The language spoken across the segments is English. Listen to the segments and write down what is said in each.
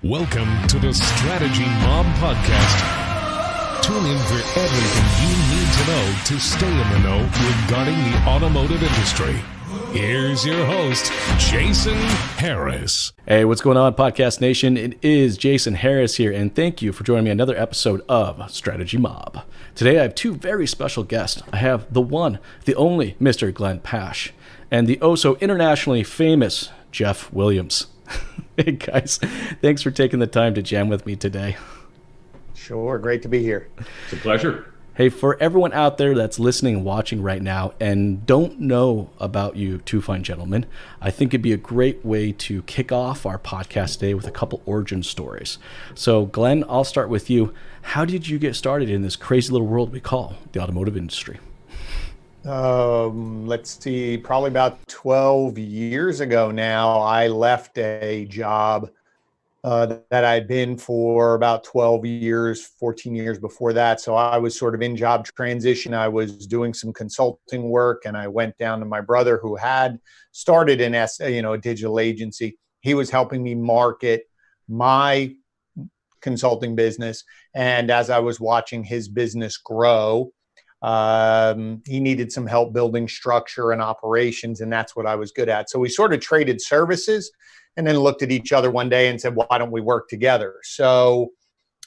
Welcome to the Strategy Mob Podcast. Tune in for everything you need to know to stay in the know regarding the automotive industry. Here's your host, Jason Harris. Hey, what's going on, Podcast Nation? It is Jason Harris here, and thank you for joining me on another episode of Strategy Mob. Today, I have two very special guests. I have the one, the only Mr. Glenn Pasch, and the oh-so internationally famous Jeff Williams. Hey, guys, thanks for taking the time to jam with me today. Sure, great to be here. It's a pleasure. Hey, for everyone out there that's listening and watching right now and don't know about you two fine gentlemen, I think it'd be a great way to kick off our podcast today with a couple origin stories. So, Glenn, I'll start with you. How did you get started in this crazy little world we call the automotive industry? Let's see, probably about 12 years ago now, I left a job that I'd been for about 12 years, 14 years before that. So I was sort of in job transition. I was doing some consulting work, and I went down to my brother who had started a digital agency. He was helping me market my consulting business. And as I was watching his business grow, he needed some help building structure and operations, and that's what I was good at. So we sort of traded services and then looked at each other one day and said, why don't we work together? So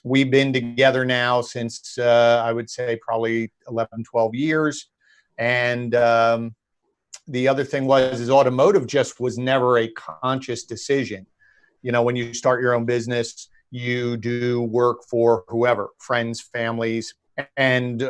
we've been together now since, I would say, probably 11, 12 years. And the other thing is automotive just was never a conscious decision. You know, when you start your own business, you do work for whoever, friends, families. And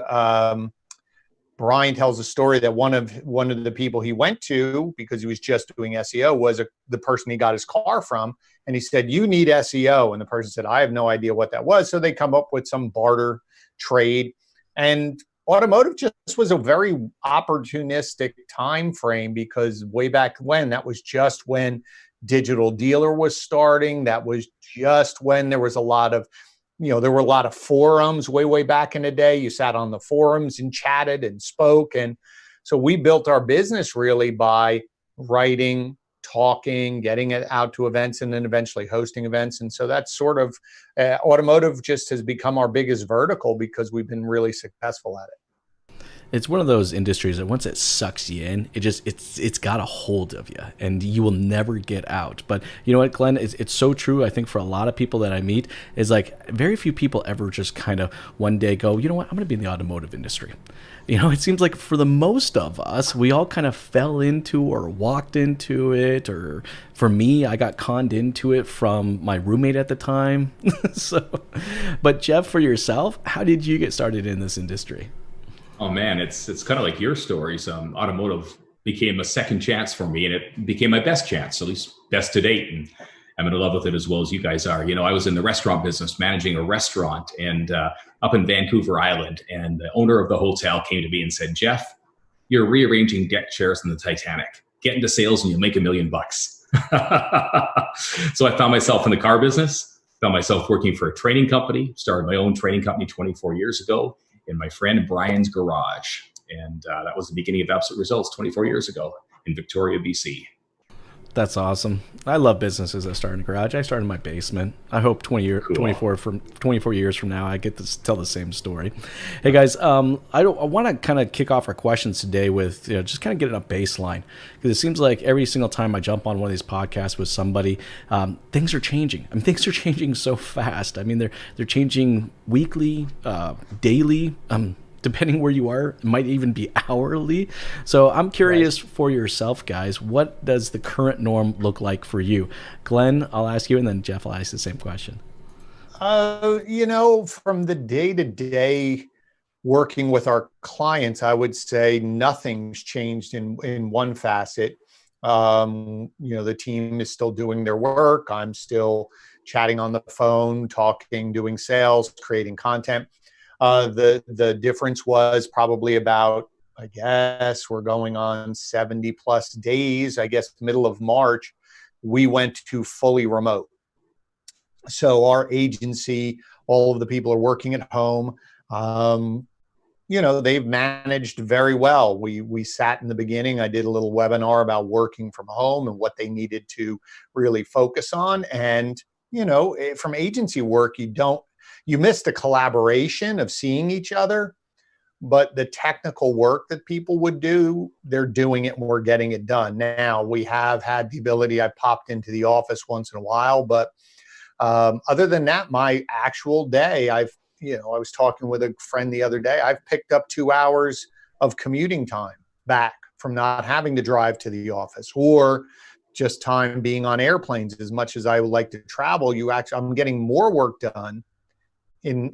Brian tells a story that one of the people he went to, because he was just doing SEO, was the person he got his car from. And he said, "You need SEO." And the person said, "I have no idea what that was." So they come up with some barter trade. And automotive just was a very opportunistic time frame, because way back when, that was just when Digital Dealer was starting. That was just when there was a lot of there were a lot of forums way back in the day. You sat on the forums and chatted and spoke. And so we built our business really by writing, talking, getting it out to events, and then eventually hosting events. And so that's sort of automotive just has become our biggest vertical because we've been really successful at it. It's one of those industries that once it sucks you in, it's got a hold of you and you will never get out. But you know what, Glenn, it's so true. I think for a lot of people that I meet is like very few people ever just kind of one day go, you know what, I'm going to be in the automotive industry. You know, it seems like for the most of us, we all kind of fell into or walked into it. Or for me, I got conned into it from my roommate at the time. But Jeff, for yourself, how did you get started in this industry? Oh man, it's kind of like your stories. Automotive became a second chance for me, and it became my best chance, at least best to date. And I'm in love with it as well as you guys are. You know, I was in the restaurant business, managing a restaurant, and up in Vancouver Island. And the owner of the hotel came to me and said, "Jeff, you're rearranging deck chairs in the Titanic. Get into sales and you'll make $1 million." So I found myself in the car business, found myself working for a training company, started my own training company 24 years ago. In my friend Brian's garage. And that was the beginning of Absolute Results 24 years ago in Victoria, BC. That's awesome. I love businesses that start in a garage. I started in my basement. I hope 24 years from now, I get to tell the same story. Hey guys, I want to kind of kick off our questions today with just kind of getting a baseline, because it seems like every single time I jump on one of these podcasts with somebody, things are changing. I mean, things are changing so fast. I mean, they're changing weekly, daily. Depending where you are, it might even be hourly. So I'm curious for yourself, guys, what does the current norm look like for you? Glenn, I'll ask you, and then Jeff will ask the same question. From the day-to-day working with our clients, I would say nothing's changed in one facet. The team is still doing their work. I'm still chatting on the phone, talking, doing sales, creating content. The difference was probably about, I guess, we're going on 70 plus days, I guess, middle of March, we went to fully remote. So our agency, all of the people are working at home. They've managed very well. We sat in the beginning, I did a little webinar about working from home and what they needed to really focus on. And from agency work, you miss the collaboration of seeing each other, but the technical work that people would do, they're doing it and we're getting it done. Now we have had the ability, I popped into the office once in a while, but other than that, my actual day, I was talking with a friend the other day, I've picked up 2 hours of commuting time back from not having to drive to the office, or just time being on airplanes. As much as I would like to travel, I'm getting more work done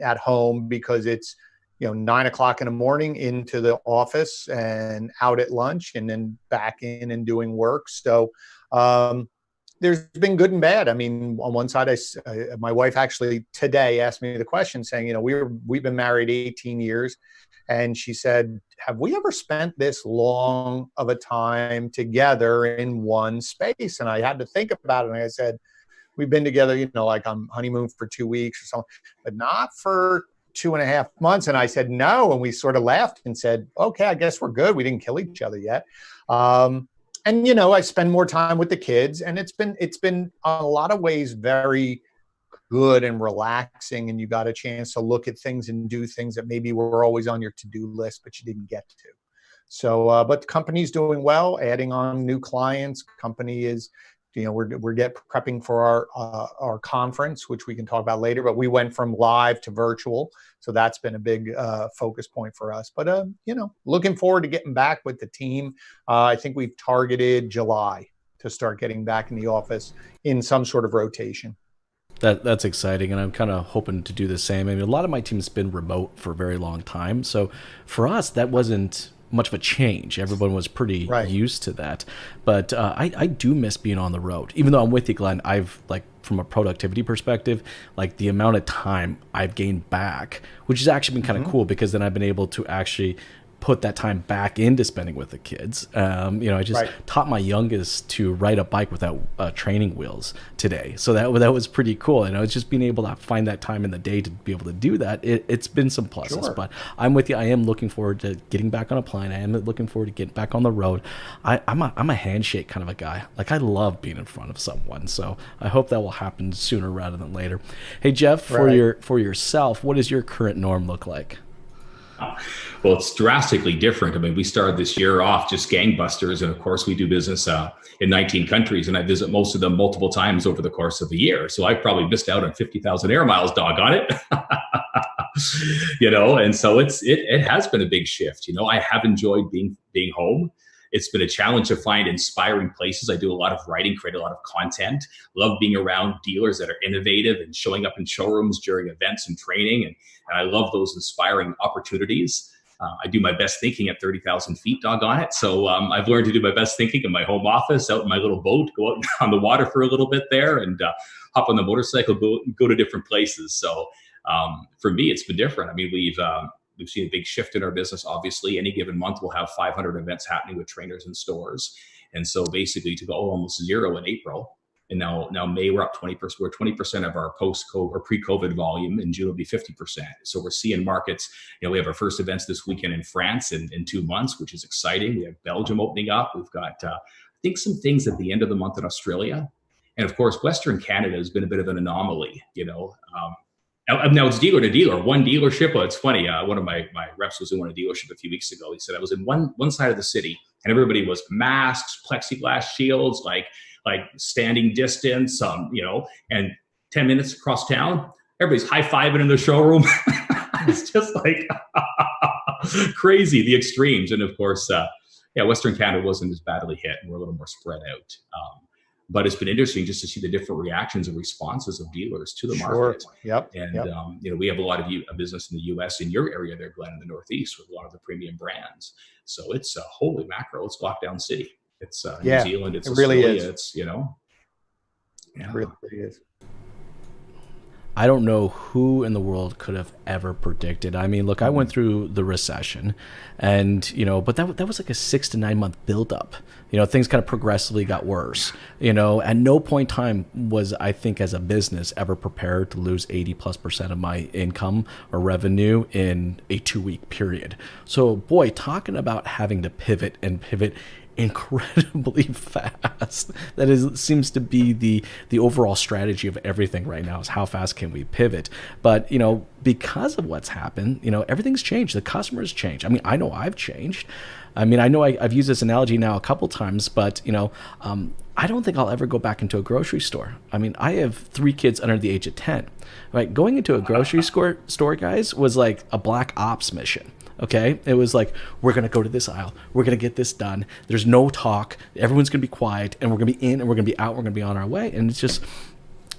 at home, because it's 9 o'clock in the morning into the office and out at lunch and then back in and doing work. So there's been good and bad. I mean, on one side, my wife actually today asked me the question saying, we've been married 18 years. And she said, have we ever spent this long of a time together in one space? And I had to think about it. And I said, we've been together, like on honeymoon for 2 weeks or something, but not for 2.5 months. And I said, no. And we sort of laughed and said, okay, I guess we're good. We didn't kill each other yet. And, I spend more time with the kids, and it's been in a lot of ways very good and relaxing. And you got a chance to look at things and do things that maybe were always on your to-do list, but you didn't get to. So, but the company's doing well, adding on new clients. Company is, we're prepping for our conference, which we can talk about later, but we went from live to virtual. So that's been a big focus point for us. But, looking forward to getting back with the team. I think we've targeted July to start getting back in the office in some sort of rotation. That's exciting, and I'm kind of hoping to do the same. I mean, a lot of my team's been remote for a very long time. So for us, that wasn't much of a change. Everyone was pretty used to that. But I do miss being on the road. Even though I'm with you, Glenn, I've, from a productivity perspective, the amount of time I've gained back, which has actually been kind of cool, because then I've been able to actually put that time back into spending with the kids. I just taught my youngest to ride a bike without training wheels today. So that was pretty cool. And I was just being able to find that time in the day to be able to do that. It's been some pluses, but I'm with you. I am looking forward to getting back on a plane. I am looking forward to getting back on the road. I'm a handshake kind of a guy. I love being in front of someone. So I hope that will happen sooner rather than later. Hey, Jeff, for yourself, what does your current norm look like? Well, it's drastically different. I mean, we started this year off just gangbusters. And of course, we do business in 19 countries, and I visit most of them multiple times over the course of the year. So I probably missed out on 50,000 air miles, doggone it. And so it has been a big shift. I have enjoyed being home. It's been a challenge to find inspiring places. I do a lot of writing, create a lot of content, love being around dealers that are innovative and showing up in showrooms during events and training. And I love those inspiring opportunities. I do my best thinking at 30,000 feet, doggone it. So I've learned to do my best thinking in my home office, out in my little boat, go out on the water for a little bit there, and hop on the motorcycle, go to different places. So for me, it's been different. I mean, we've seen a big shift in our business. Obviously, any given month, we'll have 500 events happening with trainers and stores. And so basically to go almost zero in April, and now May, we're up 20%. We're 20% of our post-COVID or pre-COVID volume. In June will be 50%. So we're seeing markets. We have our first events this weekend in France in 2 months, which is exciting. We have Belgium opening up. We've got, I think, some things at the end of the month in Australia. And of course, Western Canada has been a bit of an anomaly, Now it's dealer to dealer, one dealership. Well, it's funny. One of my reps was in one dealership a few weeks ago. He said, I was in one side of the city and everybody was masks, plexiglass shields, like standing distance, and 10 minutes across town, everybody's high-fiving in the showroom. It's just crazy, the extremes. And of course, Western Canada wasn't as badly hit, and we're a little more spread out. But it's been interesting just to see the different reactions and responses of dealers to the market. Yep. And we have a lot of business in the U.S. in your area there, Glenn, in the Northeast, with a lot of the premium brands. So it's holy mackerel, it's lockdown city. It's New Zealand. It's really Australia. is. It's It really is. I don't know who in the world could have ever predicted. I mean, look, I went through the recession, and but that was like a 6 to 9 month buildup. Things kind of progressively got worse. At no point in time was, I think, as a business ever prepared to lose 80+% of my income or revenue in a 2-week period. So, boy, talking about having to pivot incredibly fast. Seems to be the overall strategy of everything right now, is how fast can we pivot. But because of what's happened, everything's changed. The customers changed. I mean, I know I've changed. I mean, I know I've used this analogy now a couple times, but I don't think I'll ever go back into a grocery store. I mean, I have 3 kids under the age of 10. Right, going into a grocery store, guys, was like a black ops mission. Okay, it was like, we're gonna go to this aisle, we're gonna get this done. There's no talk. Everyone's gonna be quiet, and we're gonna be in, and we're gonna be out. We're gonna be on our way. And it's just,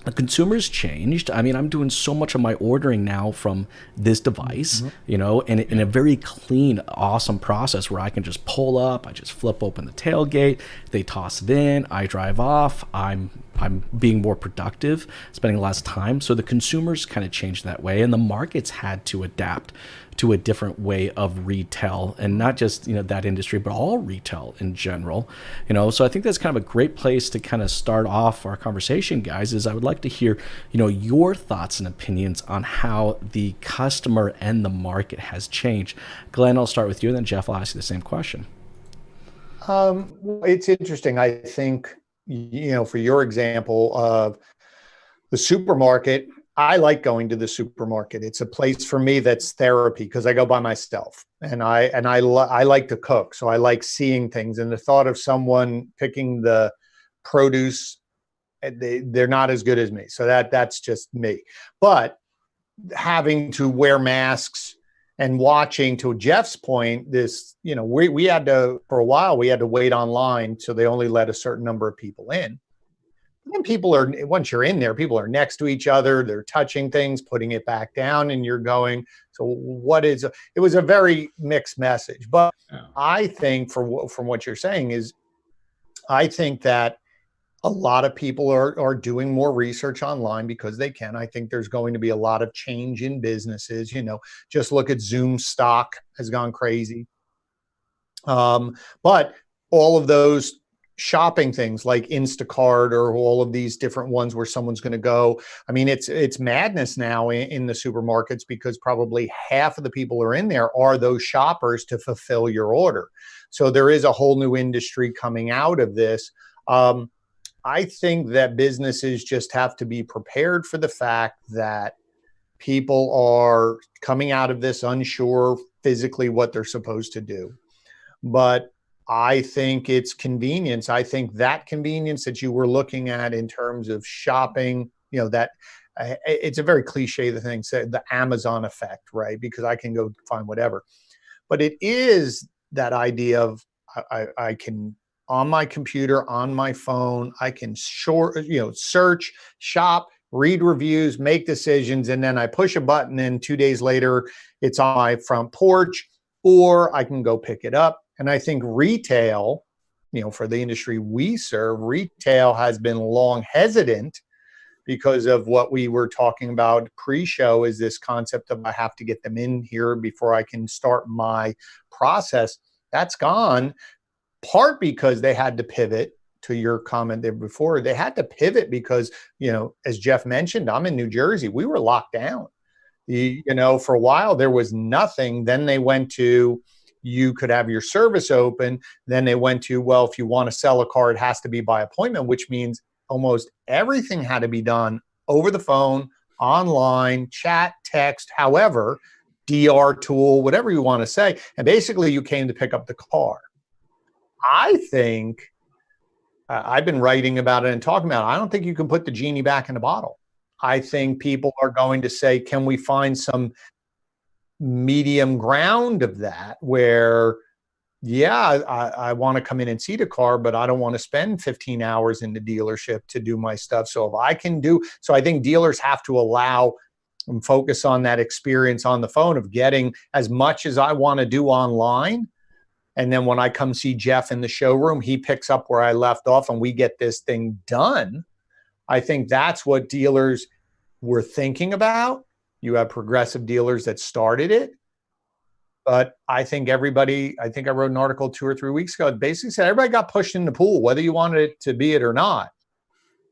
the consumers changed. I mean, I'm doing so much of my ordering now from this device, and in a very clean, awesome process where I can just pull up, I just flip open the tailgate, they toss it in, I drive off, I'm being more productive, spending less time. So the consumers kind of changed that way, and the markets had to adapt to a different way of retail, and not just that industry, but all retail in general. So I think that's kind of a great place to kind of start off our conversation, guys. Is I would like to hear your thoughts and opinions on how the customer and the market has changed. Glenn, I'll start with you, and then Jeff, I'll ask you the same question. It's interesting. I think for your example of the supermarket, I like going to the supermarket. It's a place for me that's therapy, because I go by myself, and I like to cook. So I like seeing things, and the thought of someone picking the produce, they're not as good as me. So that's just me. But having to wear masks and watching, to Jeff's point, this, we had to, for a while, we had to wait online. So they only let a certain number of people in. And once you're in there, people are next to each other, they're touching things, putting it back down, and you're going, so it was a very mixed message. But I think from what you're saying is, I think that a lot of people are doing more research online because they can. I think there's going to be a lot of change in businesses. Just look at Zoom stock has gone crazy. But all of those shopping things like Instacart, or all of these different ones where someone's going to go. I mean, it's madness now in the supermarkets, because probably half of the people who are in there are those shoppers to fulfill your order. So there is a whole new industry coming out of this. I think that businesses just have to be prepared for the fact that people are coming out of this unsure physically what they're supposed to do. But I think it's convenience. I think that convenience that you were looking at in terms of shopping, that it's a very cliche, the thing said, the Amazon effect, right? Because I can go find whatever. But it is that idea of I can, on my computer, on my phone, I can search, shop, read reviews, make decisions, and then I push a button, and 2 days later, it's on my front porch, or I can go pick it up. And I think retail, for the industry we serve, retail has been long hesitant because of what we were talking about pre-show, is this concept of I have to get them in here before I can start my process. That's gone, part because they had to pivot. To your comment there before, they had to pivot because, as Jeff mentioned, I'm in New Jersey. We were locked down. For a while, there was nothing. Then they went to, you could have your service open. Then they went to, well, if you want to sell a car, it has to be by appointment, which means almost everything had to be done over the phone, online, chat, text, however, DR tool, whatever you want to say. And basically you came to pick up the car. I think I've been writing about it and talking about it. I don't think you can put the genie back in the bottle. I think people are going to say, can we find some medium ground of that where, I want to come in and see the car, but I don't want to spend 15 hours in the dealership to do my stuff. So if I can so I think dealers have to allow and focus on that experience on the phone of getting as much as I want to do online. And then when I come see Jeff in the showroom, he picks up where I left off and we get this thing done. I think that's what dealers were thinking about. You have progressive dealers that started it. But I think I wrote an article 2 or 3 weeks ago. It basically said everybody got pushed in the pool, whether you wanted it to be it or not.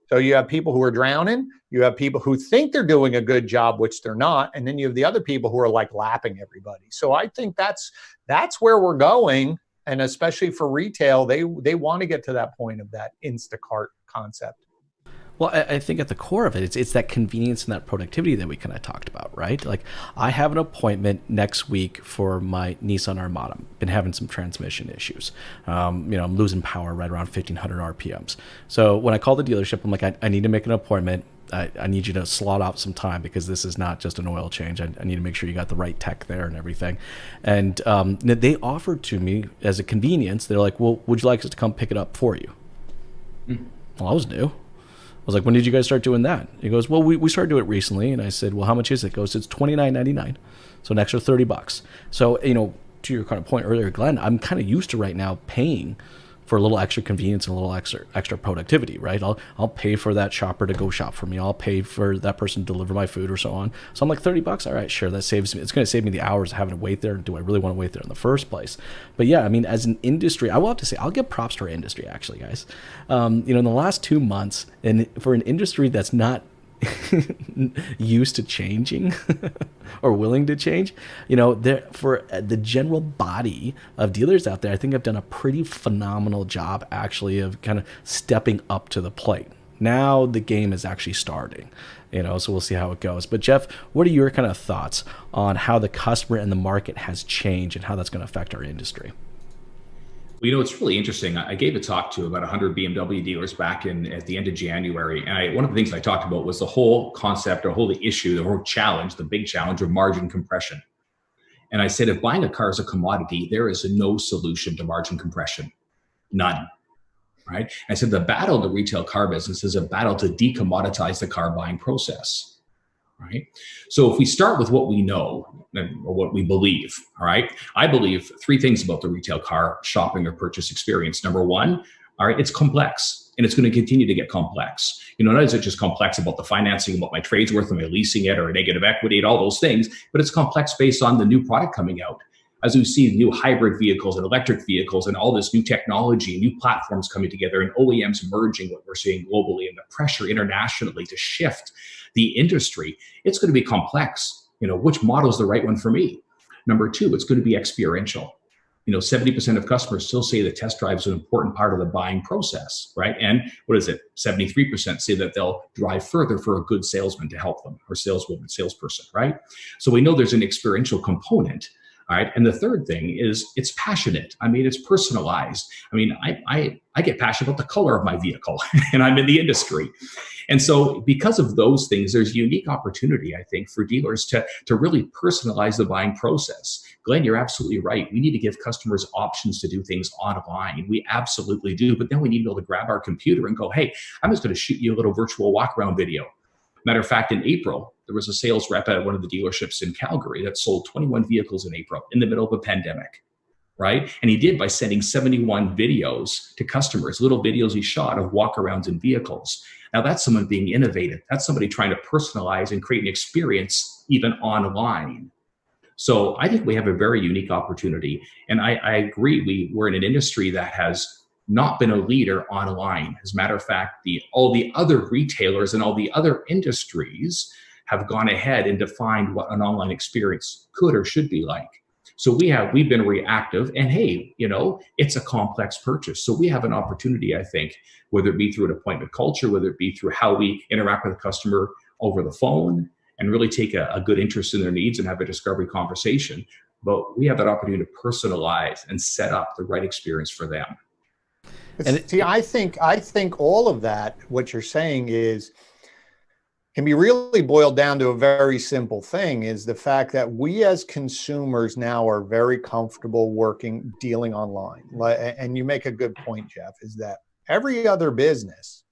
So you have people who are drowning. You have people who think they're doing a good job, which they're not. And then you have the other people who are like lapping everybody. So I think that's where we're going. And especially for retail, they want to get to that point of that Instacart concept. Well, I think at the core of it, it's that convenience and that productivity that we kind of talked about, right? Like, I have an appointment next week for my Nissan Armada. Been having some transmission issues. I'm losing power right around 1,500 RPMs. So when I call the dealership, I'm like, I need to make an appointment. I need you to slot out some time because this is not just an oil change. I need to make sure you got the right tech there and everything. And they offered to me as a convenience. They're like, well, would you like us to come pick it up for you? Well, I was new. I was like, when did you guys start doing that? He goes, well, we started doing it recently. And I said, well, how much is it? He goes, it's $29.99. So an extra $30. So, to your kind of point earlier, Glenn, I'm kind of used to right now paying for a little extra convenience and a little extra productivity, right? I'll pay for that shopper to go shop for me. I'll pay for that person to deliver my food or so on. So I'm like, $30. All right, sure. That saves me. It's going to save me the hours of having to wait there. Do I really want to wait there in the first place? But yeah, I mean, as an industry, I will have to say, I'll give props to our industry actually, guys. In the last 2 months, and for an industry that's not used to changing or willing to change, for the general body of dealers out there, I think I've done a pretty phenomenal job actually of kind of stepping up to the plate. Now the game is actually starting, so we'll see how it goes. But Jeff, what are your kind of thoughts on how the customer and the market has changed and how that's going to affect our industry? Well, it's really interesting. I gave a talk to about 100 BMW dealers back at the end of January. And one of the things I talked about was the whole concept or the issue, the whole challenge, the big challenge of margin compression. And I said, if buying a car is a commodity, there is no solution to margin compression. None. Right? And I said, the battle in the retail car business is a battle to decommoditize the car buying process. Right. So if we start with what we know or what we believe, all right, I believe 3 things about the retail car shopping or purchase experience. Number one, all right, it's complex and it's going to continue to get complex. Not is it just complex about the financing, about my trade's worth, am I leasing it or negative equity and all those things, but it's complex based on the new product coming out. As we see new hybrid vehicles and electric vehicles and all this new technology, new platforms coming together and OEMs merging, what we're seeing globally and the pressure internationally to shift the industry, it's going to be complex. Which model is the right one for me? Number 2, it's going to be experiential. 70% of customers still say the test drive is an important part of the buying process, right? And what is it? 73% say that they'll drive further for a good salesman to help them, or saleswoman, salesperson, right? So we know there's an experiential component. All right. And the third thing is it's passionate. I mean, it's personalized. I mean, I get passionate about the color of my vehicle and I'm in the industry. And so because of those things, there's unique opportunity, I think, for dealers to really personalize the buying process. Glenn, you're absolutely right. We need to give customers options to do things online. We absolutely do. But then we need to be able to grab our computer and go, hey, I'm just going to shoot you a little virtual walk around video. Matter of fact, in April, there was a sales rep at one of the dealerships in Calgary that sold 21 vehicles in April in the middle of a pandemic, right? And he did by sending 71 videos to customers, little videos he shot of walk-arounds in vehicles. Now that's someone being innovative. That's somebody trying to personalize and create an experience even online. So I think we have a very unique opportunity. And I agree, we're in an industry that has not been a leader online. As a matter of fact, all the other retailers and all the other industries have gone ahead and defined what an online experience could or should be like. So we've been reactive, and hey, it's a complex purchase. So we have an opportunity, I think, whether it be through an appointment culture, whether it be through how we interact with the customer over the phone and really take a good interest in their needs and have a discovery conversation. But we have that opportunity to personalize and set up the right experience for them. See, I think all of that, what you're saying can be really boiled down to a very simple thing, is the fact that we as consumers now are very comfortable dealing online. And you make a good point, Jeff, is that every other business,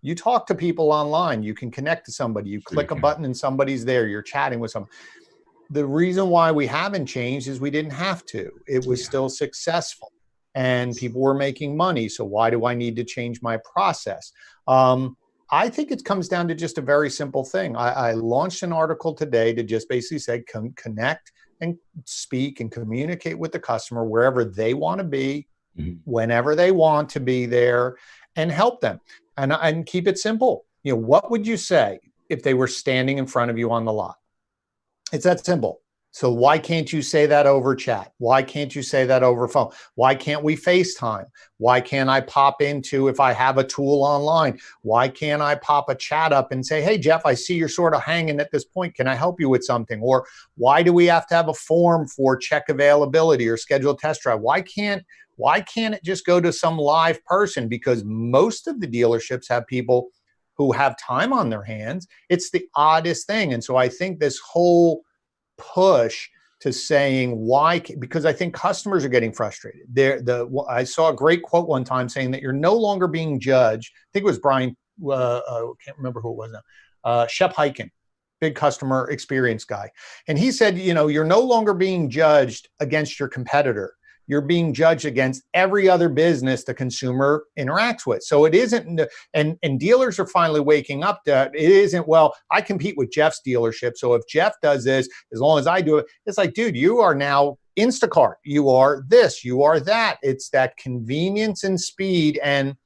you talk to people online, you can connect to somebody, you click a button and somebody's there, you're chatting with someone. The reason why we haven't changed is we didn't have to. It was still successful. And people were making money. So why do I need to change my process? I think it comes down to just a very simple thing. I launched an article today to just basically say, connect and speak and communicate with the customer wherever they want to be, whenever they want to be there, and help them. And keep it simple. What would you say if they were standing in front of you on the lot? It's that simple. So why can't you say that over chat? Why can't you say that over phone? Why can't we FaceTime? Why can't I pop into, if I have a tool online, why can't I pop a chat up and say, hey, Jeff, I see you're sort of hanging at this point. Can I help you with something? Or why do we have to have a form for check availability or schedule test drive? Why can't it just go to some live person? Because most of the dealerships have people who have time on their hands. It's the oddest thing. And so I think this whole push to saying why, because I think customers are getting frustrated. I saw a great quote one time saying that you're no longer being judged. I think it was Brian, can't remember who it was now, Shep Hyken, big customer experience guy. And he said, you're no longer being judged against your competitor. You're being judged against every other business the consumer interacts with. So it isn't, and dealers are finally waking up to it isn't, well, I compete with Jeff's dealership. So if Jeff does this, as long as I do it, it's like, dude, you are now Instacart. You are this, you are that. It's that convenience and speed. And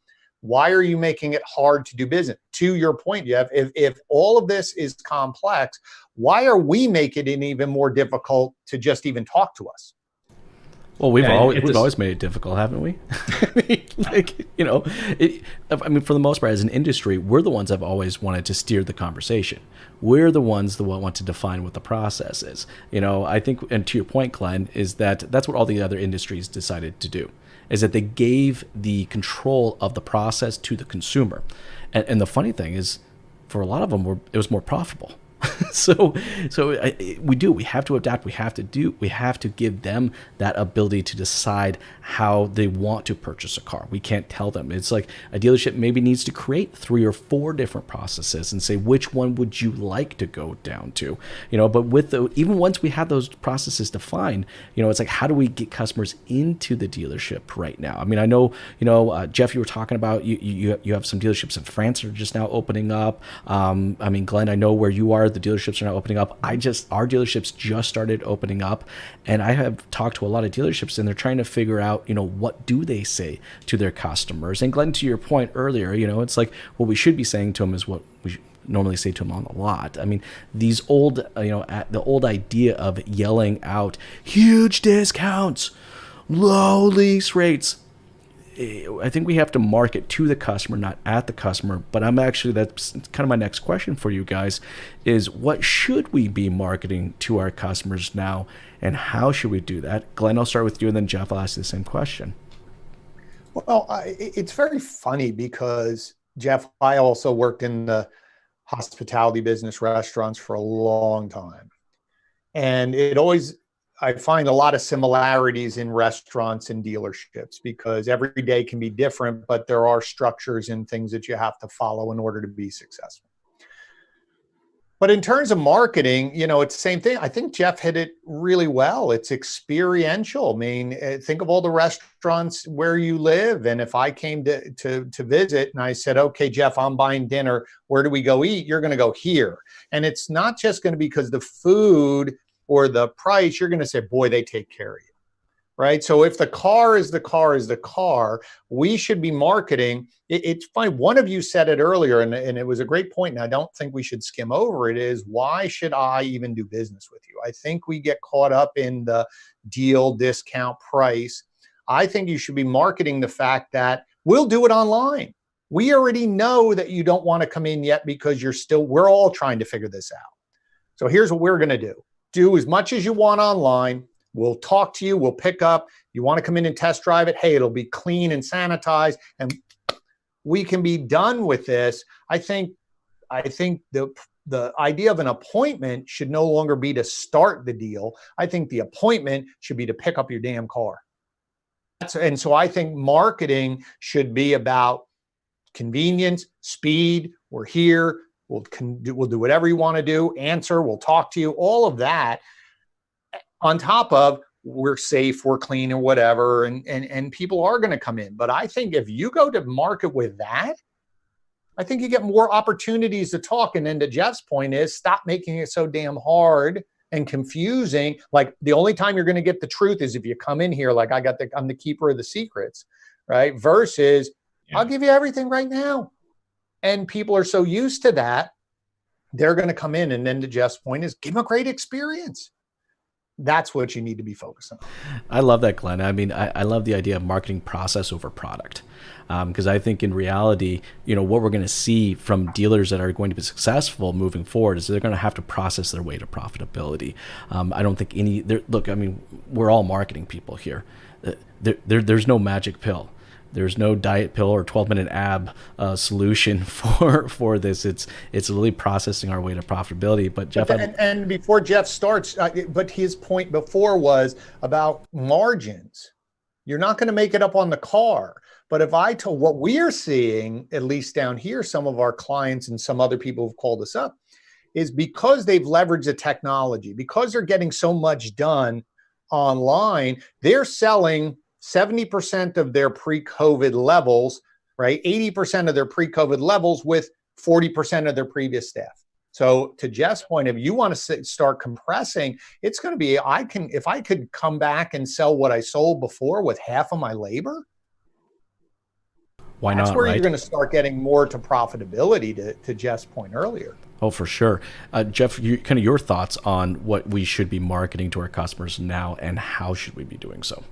why are you making it hard to do business? To your point, Jeff, if all of this is complex, why are we making it even more difficult to just even talk to us? Well, we've always made it difficult, haven't we? I mean, for the most part, as an industry, we're the ones that have always wanted to steer the conversation. We're the ones that want to define what the process is. I think, and to your point, Glenn, is that's what all the other industries decided to do, is that they gave the control of the process to the consumer. And the funny thing is, for a lot of them, it was more profitable. We have to adapt. We have to give them that ability to decide how they want to purchase a car. We can't tell them. It's like a dealership maybe needs to create 3 or 4 different processes and say, which one would you like to go down to? But even once we have those processes defined, it's like, how do we get customers into the dealership right now? I mean, I know, Jeff, you were talking about you have some dealerships in France that are just now opening up. I mean, Glenn, I know where you are. The dealerships are now opening up. Our dealerships just started opening up, and I have talked to a lot of dealerships, and they're trying to figure out, what do they say to their customers? And Glenn, to your point earlier, it's like what we should be saying to them is what we should normally say to them on the lot. I mean, these old, the old idea of yelling out huge discounts, low lease rates. I think we have to market to the customer, not at the customer. But that's kind of my next question for you guys is, what should we be marketing to our customers now, and how should we do that? Glenn, I'll start with you, and then Jeff, I'll ask you the same question. Well, it's very funny because, Jeff, I also worked in the hospitality business, restaurants, for a long time. And I find a lot of similarities in restaurants and dealerships, because every day can be different, but there are structures and things that you have to follow in order to be successful. But in terms of marketing, it's the same thing. I think Jeff hit it really well. It's experiential. I mean, think of all the restaurants where you live. And if I came to visit and I said, okay, Jeff, I'm buying dinner, where do we go eat? You're going to go here. And it's not just going to be because the food or the price. You're going to say, boy, they take care of you. Right. So if the car is the car, we should be marketing. It's funny. One of you said it earlier, and it was a great point. And I don't think we should skim over it, is why should I even do business with you? I think we get caught up in the deal, discount, price. I think you should be marketing the fact that we'll do it online. We already know that you don't want to come in yet because we're all trying to figure this out. So here's what we're going to do. Do as much as you want online. We'll talk to you. We'll pick up. You want to come in and test drive it? Hey, it'll be clean and sanitized, and we can be done with this. I think the idea of an appointment should no longer be to start the deal. I think the appointment should be to pick up your damn car. And so I think marketing should be about convenience, speed. We're here. We'll do whatever you want to do. Answer. We'll talk to you. All of that. On top of, we're safe, we're clean, or whatever, and people are going to come in. But I think if you go to market with that, I think you get more opportunities to talk. And then to Jeff's point is, stop making it so damn hard and confusing. Like, the only time you're going to get the truth is if you come in here like I'm the keeper of the secrets, right? Versus, I'll give you everything right now. And people are so used to that, they're going to come in. And then to Jeff's point is, give them a great experience. That's what you need to be focusing on. I love that, Glenn. I mean, I love the idea of marketing process over product. Because I think in reality, what we're going to see from dealers that are going to be successful moving forward is they're going to have to process their way to profitability. I don't think look, I mean, we're all marketing people here. There's no magic pill. There's no diet pill or 12-minute ab solution for this. It's really processing our way to profitability. But Jeff, and before Jeff starts, but his point before was about margins. You're not going to make it up on the car. But if I told what we're seeing, at least down here, some of our clients and some other people who've called us up, is because they've leveraged the technology, because they're getting so much done online, they're selling 70% of their pre-COVID levels, right? 80% of their pre-COVID levels with 40% of their previous staff. So to Jeff's point, if you want to start compressing, it's going to be, if I could come back and sell what I sold before with half of my labor, why not? That's where right? You're going to start getting more to profitability, to Jeff's point earlier. Oh, for sure. Jeff, kind of your thoughts on what we should be marketing to our customers now and how should we be doing so?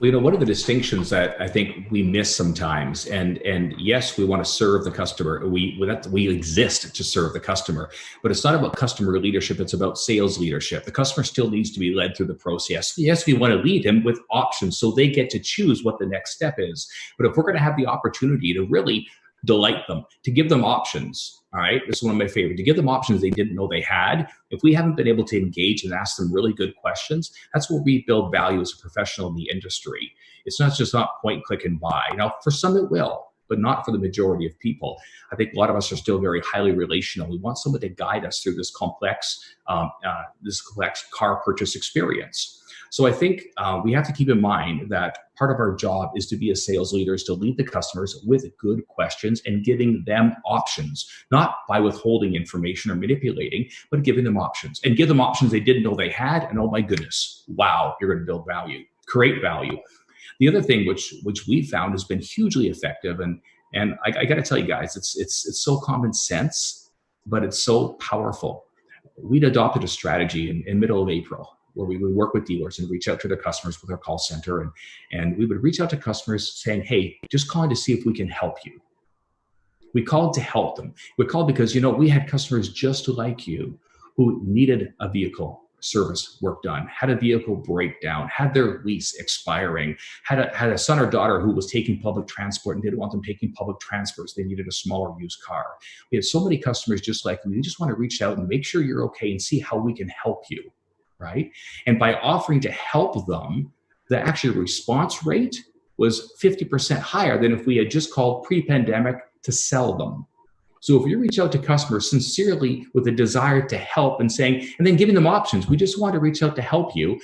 Well, one of the distinctions that I think we miss sometimes, and yes, we want to serve the customer. We exist to serve the customer, but it's not about customer leadership. It's about sales leadership. The customer still needs to be led through the process. Yes, we want to lead them with options so they get to choose what the next step is. But if we're going to have the opportunity to really delight them, to give them options. All right. This is one of my favorite, to give them options they didn't know they had. If we haven't been able to engage and ask them really good questions, that's where we build value as a professional in the industry. It's not point, click, and buy. Now, for some it will, but not for the majority of people. I think a lot of us are still very highly relational. We want someone to guide us through this complex car purchase experience. So I think we have to keep in mind that part of our job is to be as sales leaders, to lead the customers with good questions and giving them options, not by withholding information or manipulating, but giving them options, and give them options they didn't know they had. And oh my goodness, wow, you're going to build value, create value. The other thing which we found has been hugely effective, and I got to tell you guys, it's so common sense, but it's so powerful. We'd adopted a strategy in middle of April, where we would work with dealers and reach out to their customers with our call center. And we would reach out to customers saying, hey, just calling to see if we can help you. We called to help them. We called because, we had customers just like you who needed a vehicle service work done, had a vehicle breakdown, had their lease expiring, had a son or daughter who was taking public transport and didn't want them taking public transport, so they needed a smaller used car. We had so many customers just like you. We just want to reach out and make sure you're okay and see how we can help you. Right? And by offering to help them, the actual response rate was 50% higher than if we had just called pre-pandemic to sell them. So if you reach out to customers sincerely with a desire to help and then giving them options, we just want to reach out to help you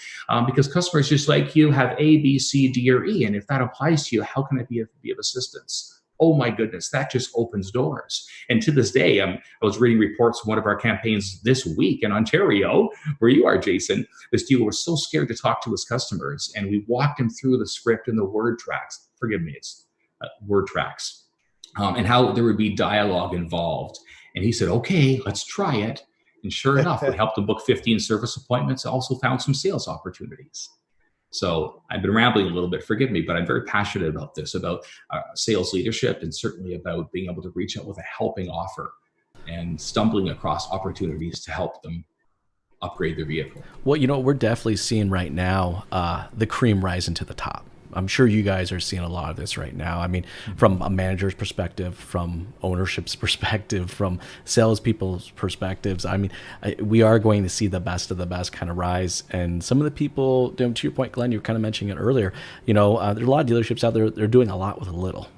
because customers just like you have A, B, C, D, or E. And if that applies to you, how can I be of assistance? Oh my goodness, that just opens doors. And to this day, I was reading reports from one of our campaigns this week in Ontario, where you are, Jason. This dealer was so scared to talk to his customers, and we walked him through the script and the word tracks. Forgive me, it's word tracks, and how there would be dialogue involved. And he said, okay, let's try it. And sure enough, we helped him book 15 service appointments, also found some sales opportunities. So I've been rambling a little bit, forgive me, but I'm very passionate about this, about sales leadership, and certainly about being able to reach out with a helping offer and stumbling across opportunities to help them upgrade their vehicle. Well, we're definitely seeing right now the cream rising to the top. I'm sure you guys are seeing a lot of this right now. I mean, from a manager's perspective, from ownership's perspective, from salespeople's perspectives. I mean, we are going to see the best of the best kind of rise. And some of the people, to your point, Glenn, you were kind of mentioning it earlier, there's a lot of dealerships out there, they're doing a lot with a little.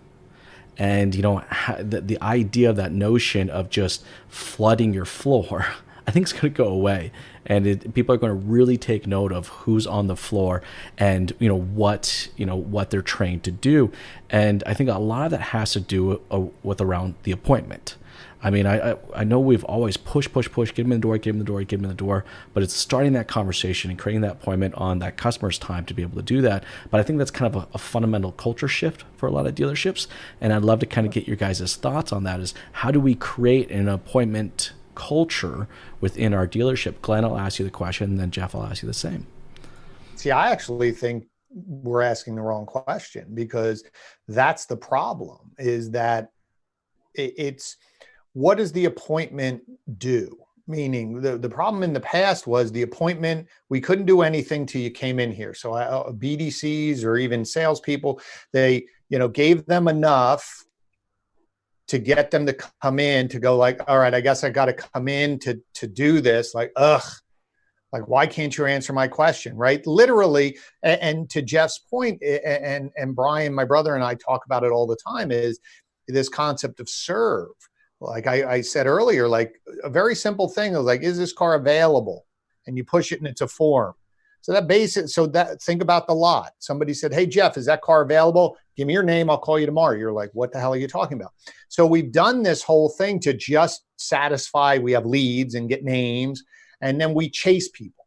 And, the idea of that notion of just flooding your floor, I think it's going to go away. And people are going to really take note of who's on the floor and what they're trained to do. And I think a lot of that has to do with around the appointment. I mean, I know we've always push, get them in the door, but it's starting that conversation and creating that appointment on that customer's time to be able to do that. But I think that's kind of a fundamental culture shift for a lot of dealerships. And I'd love to kind of get your guys' thoughts on that, is how do we create an appointment culture within our dealership? Glenn, I'll ask you the question, and then Jeff, I'll ask you the same. See, I actually think we're asking the wrong question, because that's the problem, is that it's what does the appointment do? Meaning the problem in the past was the appointment, we couldn't do anything till you came in here. So BDCs or even salespeople, they, gave them enough to get them to come in, to go like, all right, I guess I got to come in to do this. Like, like, why can't you answer my question? Right. Literally. And to Jeff's point, and Brian, my brother, and I talk about it all the time, is this concept of serve. Like I said earlier, like a very simple thing is like, is this car available? And you push it and it's a form. So think about the lot. Somebody said, hey, Jeff, is that car available? Give me your name. I'll call you tomorrow. You're like, what the hell are you talking about? So we've done this whole thing to just satisfy, we have leads and get names, and then we chase people.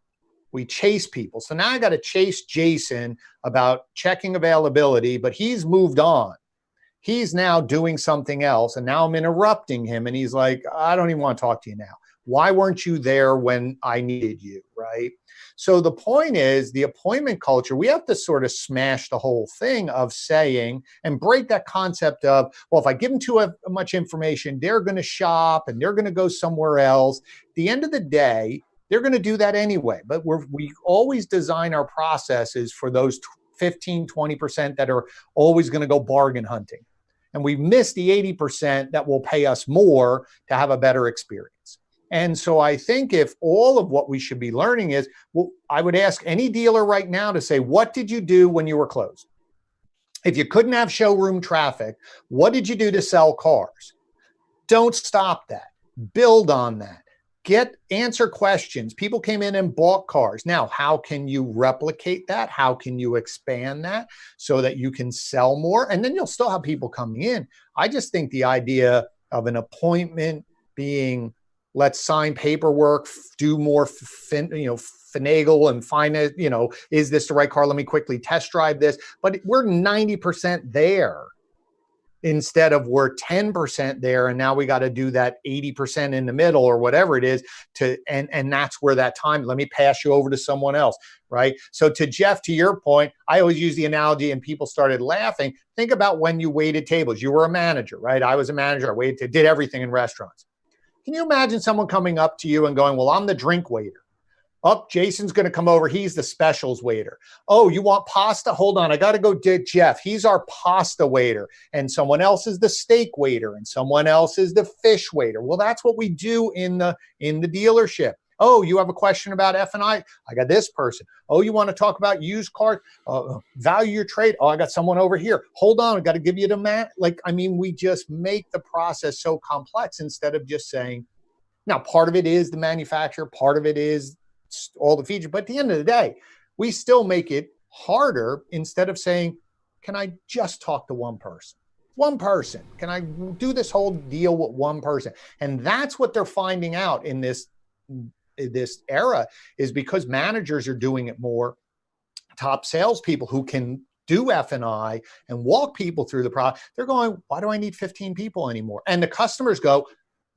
So now I got to chase Jason about checking availability, but he's moved on. He's now doing something else, and now I'm interrupting him, and he's like, I don't even want to talk to you now. Why weren't you there when I needed you, right? So the point is, the appointment culture, we have to sort of smash the whole thing of saying, and break that concept of, well, if I give them too much information, they're going to shop and they're going to go somewhere else. At the end of the day, they're going to do that anyway. But we always design our processes for those 15, 20% that are always going to go bargain hunting. And we've missed the 80% that will pay us more to have a better experience. And so I think if all of what we should be learning is, well, I would ask any dealer right now to say, what did you do when you were closed? If you couldn't have showroom traffic, what did you do to sell cars? Don't stop that. Build on that. Answer questions. People came in and bought cars. Now, how can you replicate that? How can you expand that so that you can sell more? And then you'll still have people coming in. I just think the idea of an appointment being, let's sign paperwork, do more, finagle and find it, is this the right car? Let me quickly test drive this. But we're 90% there, instead of we're 10% there, and now we got to do that 80% in the middle or whatever it is and that's where that time, let me pass you over to someone else, right? So to Jeff, to your point, I always use the analogy and people started laughing. Think about when you waited tables. You were a manager, right? I was a manager. I did everything in restaurants. Can you imagine someone coming up to you and going, well, I'm the drink waiter. Jason's going to come over. He's the specials waiter. Oh, you want pasta? Hold on. I got to go get Jeff. He's our pasta waiter. And someone else is the steak waiter. And someone else is the fish waiter. Well, that's what we do in the dealership. Oh, you have a question about F&I? I got this person. Oh, you want to talk about used cars? Value your trade? Oh, I got someone over here. Hold on. I got to give you the man. We just make the process so complex instead of just saying, now, part of it is the manufacturer. Part of it is all the features. But at the end of the day, we still make it harder instead of saying, can I just talk to one person? One person. Can I do this whole deal with one person? And that's what they're finding out in this era, is because managers are doing it more. Top salespeople who can do F&I and walk people through the process, they're going, why do I need 15 people anymore? And the customers go,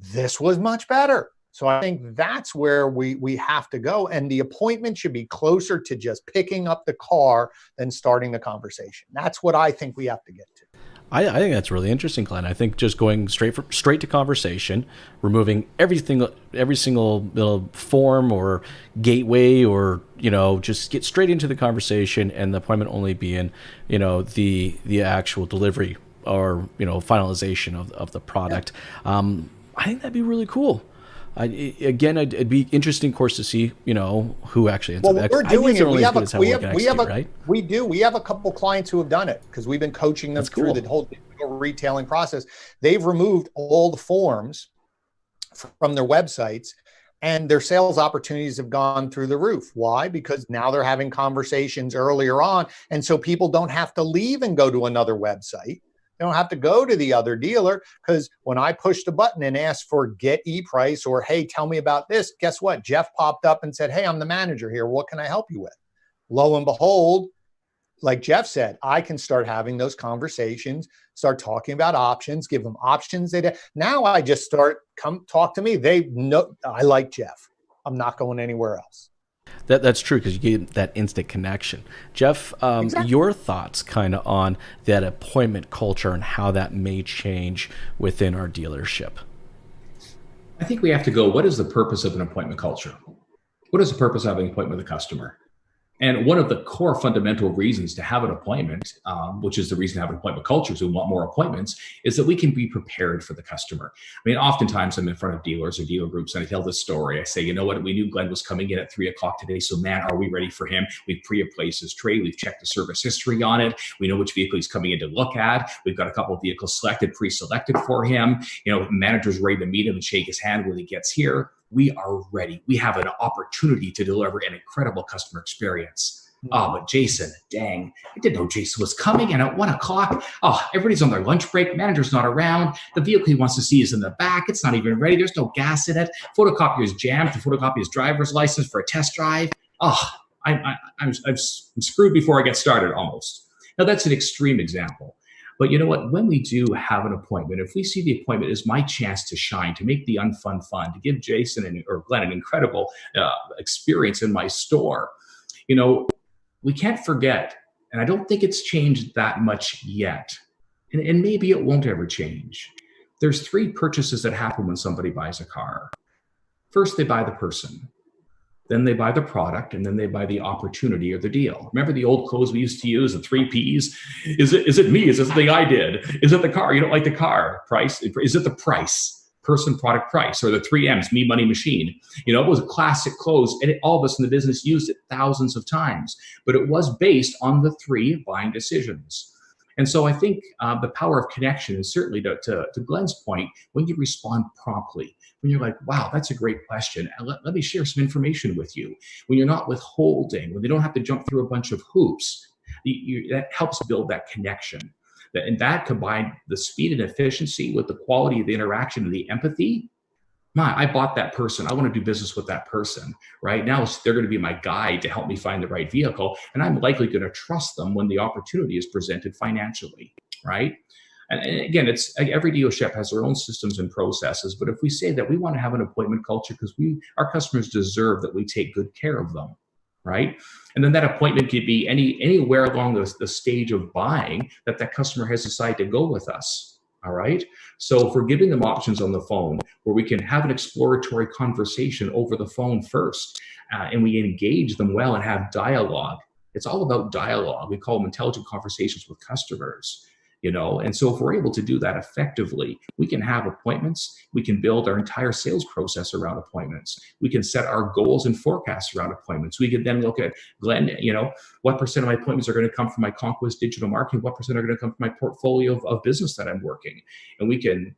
this was much better. So I think that's where we have to go. And the appointment should be closer to just picking up the car than starting the conversation. That's what I think we have to get to. I think that's really interesting, Glenn. I think just going straight to conversation, removing every single little form or gateway, or just get straight into the conversation, and the appointment only being the actual delivery or finalization of the product. Yeah. I think that'd be really cool. It'd be interesting, of course, to see, who actually ends up. We're doing it. We have a couple clients who have done it because we've been coaching them through the whole retailing process. They've removed all the forms from their websites, and their sales opportunities have gone through the roof. Why? Because now they're having conversations earlier on, and so people don't have to leave and go to another website. They don't have to go to the other dealer, because when I pushed the button and asked for get e-price or, hey, tell me about this, guess what? Jeff popped up and said, hey, I'm the manager here. What can I help you with? Lo and behold, like Jeff said, I can start having those conversations, start talking about options, give them options. Now I just start, come talk to me. They know I like Jeff. I'm not going anywhere else. That's true, because you get that instant connection. Jeff, Exactly. Your thoughts kind of on that appointment culture and how that may change within our dealership. I think we have to go, what is the purpose of an appointment culture? What is the purpose of having an appointment with a customer? And one of the core fundamental reasons to have an appointment, which is the reason to have an appointment culture, is we want more appointments, is that we can be prepared for the customer. I mean, oftentimes I'm in front of dealers or dealer groups and I tell this story. I say, you know what, we knew Glenn was coming in at 3:00 today. So man, are we ready for him? We've pre-appraised his trade. We've checked the service history on it. We know which vehicle he's coming in to look at. We've got a couple of vehicles selected, pre-selected for him. You know, manager's ready to meet him and shake his hand when he gets here. We are ready. We have an opportunity to deliver an incredible customer experience. Oh, but Jason, dang, I didn't know Jason was coming. And at 1:00, oh, everybody's on their lunch break. Manager's not around. The vehicle he wants to see is in the back. It's not even ready. There's no gas in it. Photocopier is jammed to photocopy his driver's license for a test drive. Oh, I'm screwed before I get started almost. Now, that's an extreme example. But you know what? When we do have an appointment, if we see the appointment as my chance to shine, to make the unfun fun, to give Jason or Glenn an incredible experience in my store, you know, we can't forget, and I don't think it's changed that much yet, and maybe it won't ever change. There's 3 purchases that happen when somebody buys a car. First, they buy the person. Then they buy the product, and then they buy the opportunity or the deal. Remember the old clothes we used to use, the 3 Ps? Is it me? Is it something I did? Is it the car? You don't like the car. Price? Is it the price? Person, product, price, or the 3 M's, me, money, machine. You know, it was a classic close, and all of us in the business used it thousands of times, but it was based on the 3 buying decisions. And so I think the power of connection is certainly, to Glenn's point, when you respond promptly, when you're like, wow, that's a great question. And let me share some information with you. When you're not withholding, when they don't have to jump through a bunch of hoops, that helps build that connection. And that combined the speed and efficiency with the quality of the interaction and the empathy. I bought that person. I want to do business with that person. Right now, they're going to be my guide to help me find the right vehicle. And I'm likely going to trust them when the opportunity is presented financially. Right. And again, it's every dealership has their own systems and processes. But if we say that we want to have an appointment culture because our customers deserve that we take good care of them. Right. And then that appointment could be anywhere along the stage of buying that customer has decided to go with us. All right. So if we're giving them options on the phone where we can have an exploratory conversation over the phone first, and we engage them well and have dialogue. It's all about dialogue. We call them intelligent conversations with customers. You know, and so if we're able to do that effectively, we can have appointments. We can build our entire sales process around appointments. We can set our goals and forecasts around appointments. We can then look at, Glenn, you know, what % of my appointments are going to come from my Conquest digital marketing? What % are going to come from my portfolio of business that I'm working? And we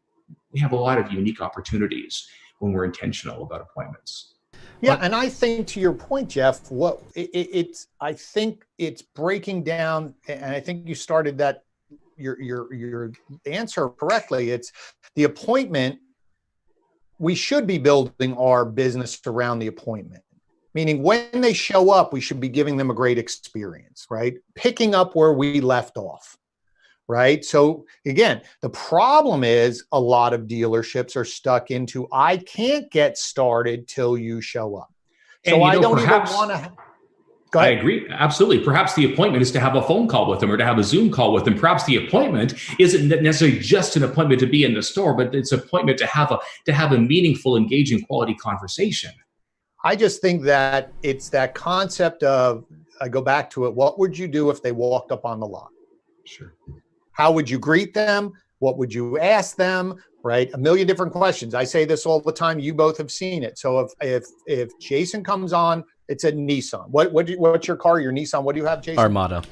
have a lot of unique opportunities when we're intentional about appointments. Yeah, and I think to your point, Jeff, I think it's breaking down, and I think you started that your answer correctly. It's the appointment. We should be building our business around the appointment, meaning when they show up, we should be giving them a great experience, right? Picking up where we left off, right? So again, the problem is a lot of dealerships are stuck into, I can't get started till you show up. So I don't even want to. I agree. Absolutely. Perhaps the appointment is to have a phone call with them or to have a Zoom call with them. Perhaps the appointment isn't necessarily just an appointment to be in the store, but it's an appointment to have a meaningful, engaging, quality conversation. I just think that it's that concept of, I go back to it, what would you do if they walked up on the lot? Sure. How would you greet them? What would you ask them? Right? A million different questions. I say this all the time. You both have seen it. So if Jason comes on, it's a Nissan. What's your car? Your Nissan? What do you have, Jason? Armada.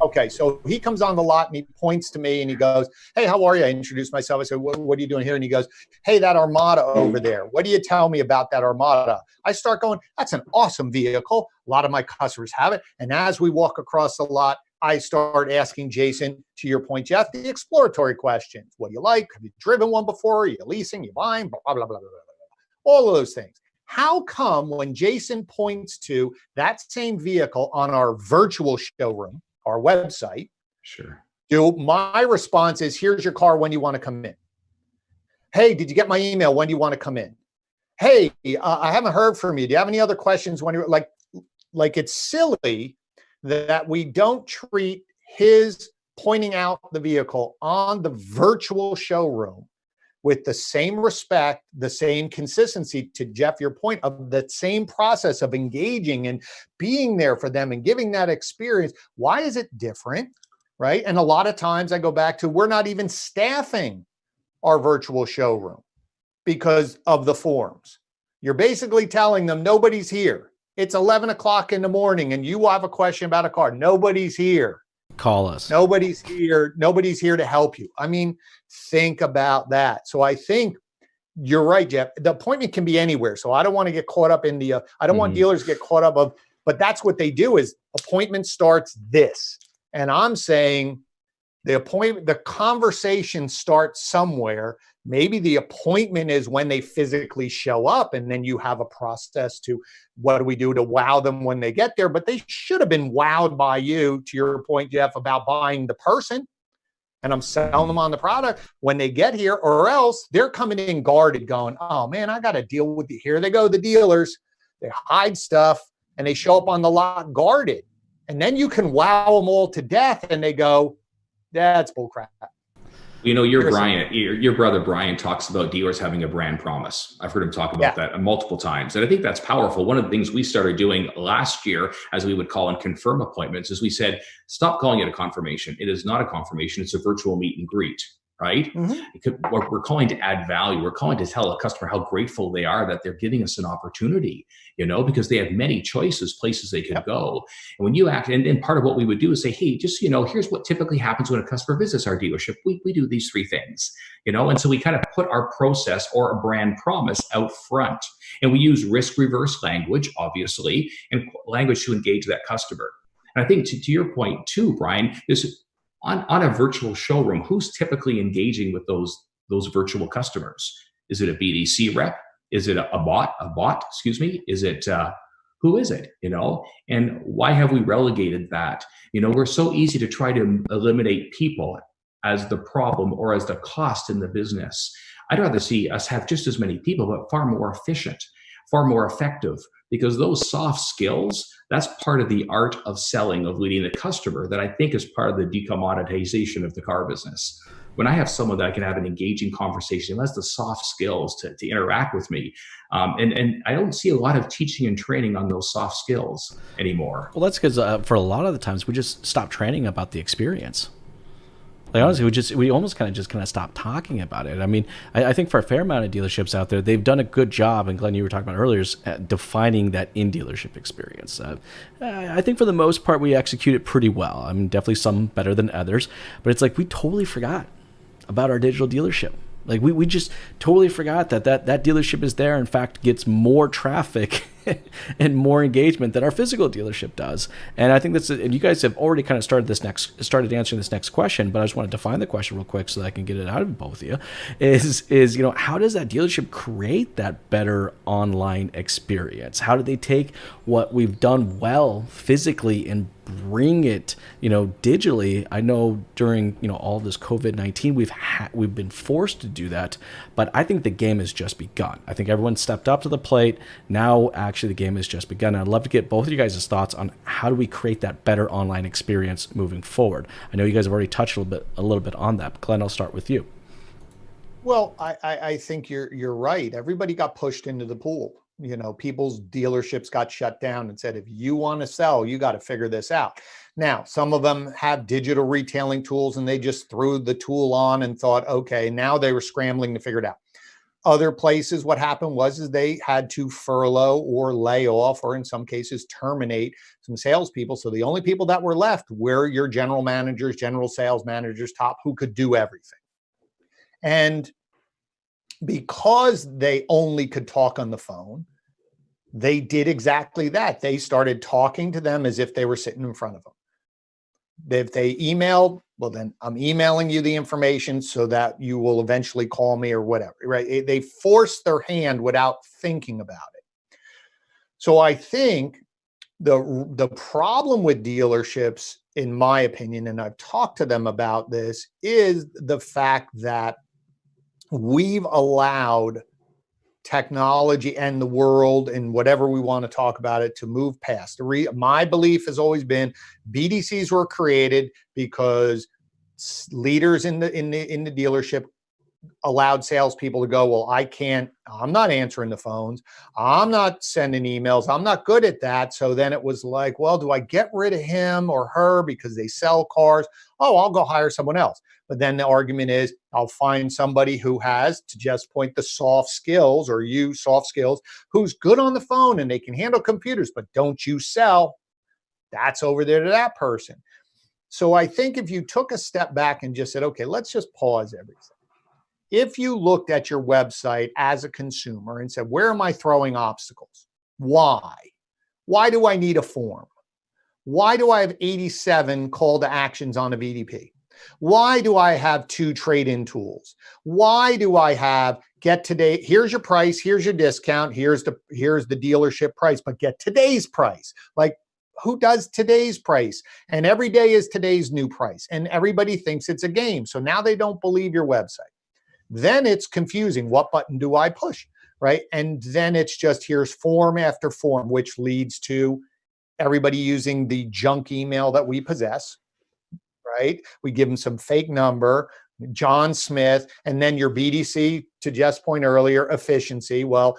Okay, so he comes on the lot and he points to me and he goes, "Hey, how are you?" I introduce myself. I said, what are you doing here? And he goes, "Hey, that Armada over there. What do you tell me about that Armada?" I start going, "That's an awesome vehicle. A lot of my customers have it." And as we walk across the lot, I start asking Jason, to your point, Jeff, the exploratory questions. What do you like? Have you driven one before? Are you leasing? You buying? Blah, blah, blah, blah, blah, blah. All of those things. How come when Jason points to that same vehicle on our virtual showroom, our website, Sure. my response is, here's your car when you want to come in. Hey, did you get my email? When do you want to come in? Hey, I haven't heard from you. Do you have any other questions? When you're like it's silly that we don't treat his pointing out the vehicle on the virtual showroom with the same respect, the same consistency, to Jeff, your point, of the same process of engaging and being there for them and giving that experience. Why is it different, right? And a lot of times I go back to, we're not even staffing our virtual showroom because of the forms. You're basically telling them nobody's here. It's 11 o'clock in the morning and you have a question about a car. Nobody's here. Call us. Nobody's here. Nobody's here to help you. I mean, think about that. So I think you're right, Jeff. The appointment can be anywhere. So I don't want to get caught up in the, I don't want dealers to get caught up of, but that's what they do is appointment starts this. And I'm saying the conversation starts somewhere. Maybe the appointment is when they physically show up, and then you have a process to, what do we do to wow them when they get there? But they should have been wowed by you, to your point, Jeff, about buying the person. And I'm selling them on the product when they get here, or else they're coming in guarded going, oh man, I got to deal with you. Here they go, the dealers. They hide stuff and they show up on the lot guarded. And then you can wow them all to death and they go, that's bullcrap. You know, your brother Brian talks about dealers having a brand promise. I've heard him talk about that multiple times. And I think that's powerful. One of the things we started doing last year, as we would call and confirm appointments, is we said, stop calling it a confirmation. It is not a confirmation. It's a virtual meet and greet, right? We're calling to add value. We're calling to tell a customer how grateful they are that they're giving us an opportunity, you know, because they have many choices, places they could go. And when you act, and part of what we would do is say, hey, just, you know, here's what typically happens when a customer visits our dealership. We do these 3 things, you know, and so we kind of put our process or a brand promise out front. And we use risk reverse language, obviously, and language to engage that customer. And I think to your point too, Brian, is on a virtual showroom, who's typically engaging with those virtual customers? Is it a BDC rep? Is it a bot, excuse me? Is it, who is it, you know? And why have we relegated that? You know, we're so easy to try to eliminate people as the problem or as the cost in the business. I'd rather see us have just as many people, but far more efficient, far more effective, because those soft skills, that's part of the art of selling, of leading the customer, that I think is part of the decommoditization of the car business. When I have someone that I can have an engaging conversation, that's the soft skills to interact with me. And I don't see a lot of teaching and training on those soft skills anymore. Well, that's because for a lot of the times we just stop training about the experience. Like honestly, we almost kind of stopped talking about it. I mean, I think for a fair amount of dealerships out there, they've done a good job, and Glenn, you were talking about earlier, at defining that in-dealership experience. I think for the most part, we execute it pretty well. I mean, definitely some better than others, but it's like we totally forgot about our digital dealership. Like we just totally forgot that dealership is there. In fact, gets more traffic and more engagement than our physical dealership does. And I think and you guys have already kind of started answering this next question, but I just want to define the question real quick so that I can get it out of both of you. Is you know, how does that dealership create that better online experience? How do they take what we've done well physically and bring it, you know, digitally? I know during, you know, all this COVID-19, we've been forced to do that, but I think the game has just begun. I think everyone stepped up to the plate. Now, actually, the game has just begun. I'd love to get both of you guys' thoughts on how do we create that better online experience moving forward. I know you guys have already touched a little bit on that, but Glenn, I'll start with you. Well, I think you're right. Everybody got pushed into the pool. You know, people's dealerships got shut down and said, if you want to sell, you got to figure this out. Now, some of them have digital retailing tools and they just threw the tool on and thought, okay, now they were scrambling to figure it out. Other places, what happened was they had to furlough or lay off, or in some cases terminate some salespeople. So the only people that were left were your general managers, general sales managers, top, who could do everything. And because they only could talk on the phone, they did exactly that. They started talking to them as if they were sitting in front of them. If they emailed, well, then I'm emailing you the information so that you will eventually call me or whatever, right? They forced their hand without thinking about it. So I think The problem with dealerships, in my opinion, and I've talked to them about this, is the fact that we've allowed technology and the world and whatever we want to talk about it to move past. My belief has always been BDCs were created because leaders in the dealership allowed salespeople to go, well, I'm not answering the phones. I'm not sending emails. I'm not good at that. So then it was like, well, do I get rid of him or her because they sell cars? Oh, I'll go hire someone else. But then the argument is I'll find somebody who has, to just point, the soft skills, or you soft skills, who's good on the phone and they can handle computers, but don't you sell? That's over there to that person. So I think if you took a step back and just said, okay, let's just pause everything. If you looked at your website as a consumer and said, where am I throwing obstacles? Why? Why do I need a form? Why do I have 87 call to actions on a VDP? Why do I have 2 trade-in tools? Why do I have get today? Here's your price. Here's your discount. Here's the dealership price, but get today's price. Like, who does today's price? And every day is today's new price. And everybody thinks it's a game. So now they don't believe your website. Then it's confusing. What button do I push, right? And then it's just here's form after form, which leads to everybody using the junk email that we possess, right? We give them some fake number, John Smith, and then your BDC, to Jeff's point earlier, efficiency. Well,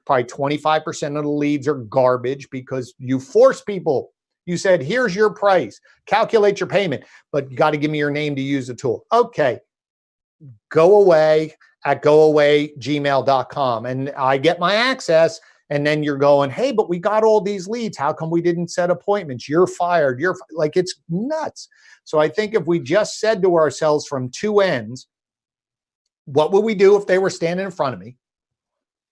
probably 25% of the leads are garbage because you force people. You said, here's your price, calculate your payment, but you got to give me your name to use the tool. Okay. Go away at goawaygmail.com. And I get my access. And then you're going, hey, but we got all these leads. How come we didn't set appointments? You're fired. Like, it's nuts. So I think if we just said to ourselves from 2 ends, what would we do if they were standing in front of me?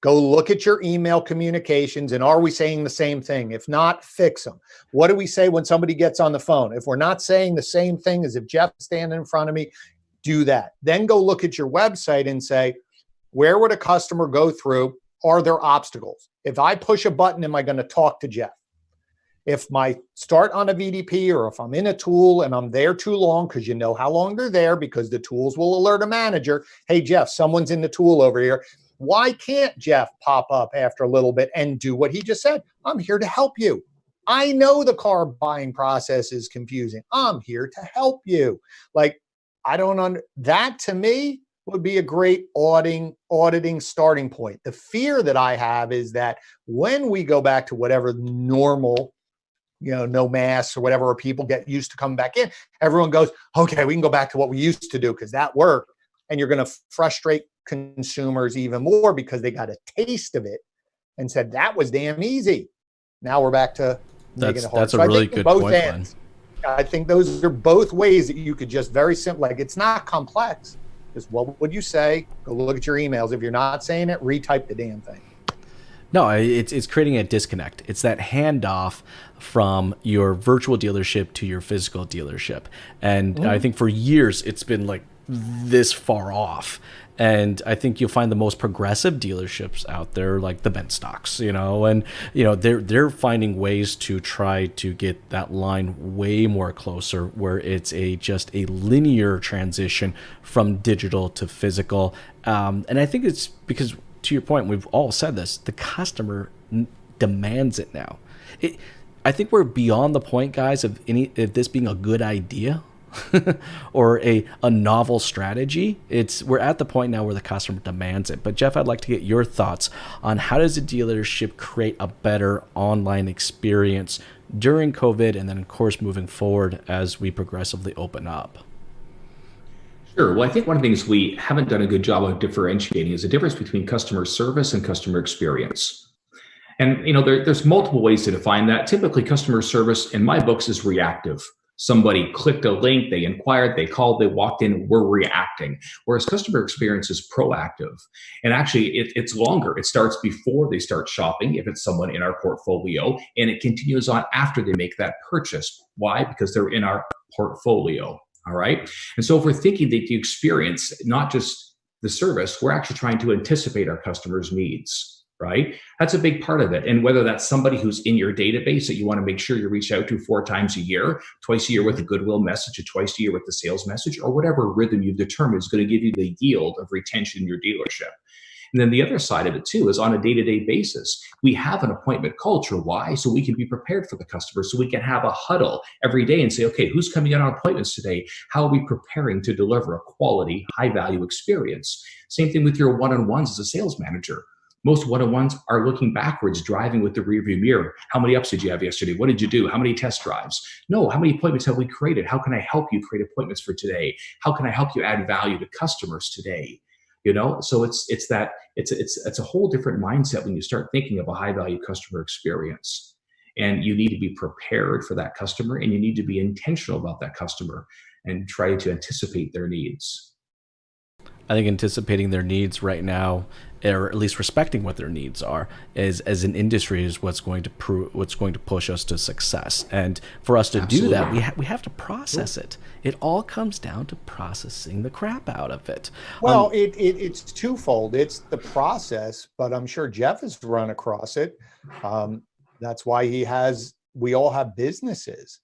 Go look at your email communications. And are we saying the same thing? If not, fix them. What do we say when somebody gets on the phone? If we're not saying the same thing as if Jeff's standing in front of me, do that. Then go look at your website and say, where would a customer go through? Are there obstacles? If I push a button, am I going to talk to Jeff? If my start on a VDP, or if I'm in a tool and I'm there too long, because you know how long they're there, because the tools will alert a manager, hey, Jeff, someone's in the tool over here. Why can't Jeff pop up after a little bit and do what he just said? I'm here to help you. I know the car buying process is confusing. I'm here to help you. Like, that to me would be a great auditing starting point. The fear that I have is that when we go back to whatever normal, no masks or whatever, or people get used to coming back in, everyone goes, okay, we can go back to what we used to do because that worked. And you're going to frustrate consumers even more because they got a taste of it and said that was damn easy. Now we're back to making it hard. That's a really good point, Glenn. I think those are both ways that you could just very simple, like, it's not complex. Just what would you say? Go look at your emails. If you're not saying it, retype the damn thing. No, it's creating a disconnect. It's that handoff from your virtual dealership to your physical dealership. And I think for years it's been like this far off. And I think you'll find the most progressive dealerships out there, like the Bentstocks, and they're finding ways to try to get that line way more closer, where it's just a linear transition from digital to physical. And I think it's because, to your point, we've all said this, the customer demands it now. I think we're beyond the point, guys, of this being a good idea. or a novel strategy. We're at the point now where the customer demands it. But Jeff, I'd like to get your thoughts on how does a dealership create a better online experience during COVID, and then of course moving forward as we progressively open up. Sure. Well, I think one of the things we haven't done a good job of differentiating is the difference between customer service and customer experience. And there's multiple ways to define that. Typically, customer service in my books is reactive. Somebody clicked a link, they inquired, they called, they walked in, we're reacting. Whereas customer experience is proactive. And actually, it's longer. It starts before they start shopping, if it's someone in our portfolio, and it continues on after they make that purchase. Why? Because they're in our portfolio. All right. And so if we're thinking that the experience, not just the service, we're actually trying to anticipate our customers' needs. right? That's a big part of it. And whether that's somebody who's in your database that you want to make sure you reach out to 4 times a year, twice a year with a goodwill message, or twice a year with the sales message, or whatever rhythm you've determined is going to give you the yield of retention in your dealership. And then the other side of it too is on a day-to-day basis, we have an appointment culture. Why? So we can be prepared for the customer. So we can have a huddle every day and say, okay, who's coming in on appointments today? How are we preparing to deliver a quality, high-value experience? Same thing with your one-on-ones as a sales manager. Most one-on-ones are looking backwards, driving with the rearview mirror. How many ups did you have yesterday? What did you do? How many test drives? No, how many appointments have we created? How can I help you create appointments for today? How can I help you add value to customers today? So it's a whole different mindset when you start thinking of a high value customer experience. And you need to be prepared for that customer, and you need to be intentional about that customer and try to anticipate their needs. I think anticipating their needs right now, or at least respecting what their needs are, is as an industry is what's going to push us to success. And for us to do that, we have to process it. It all comes down to processing the crap out of it. Well, it's twofold. It's the process, but I'm sure Jeff has run across it. That's why we all have businesses,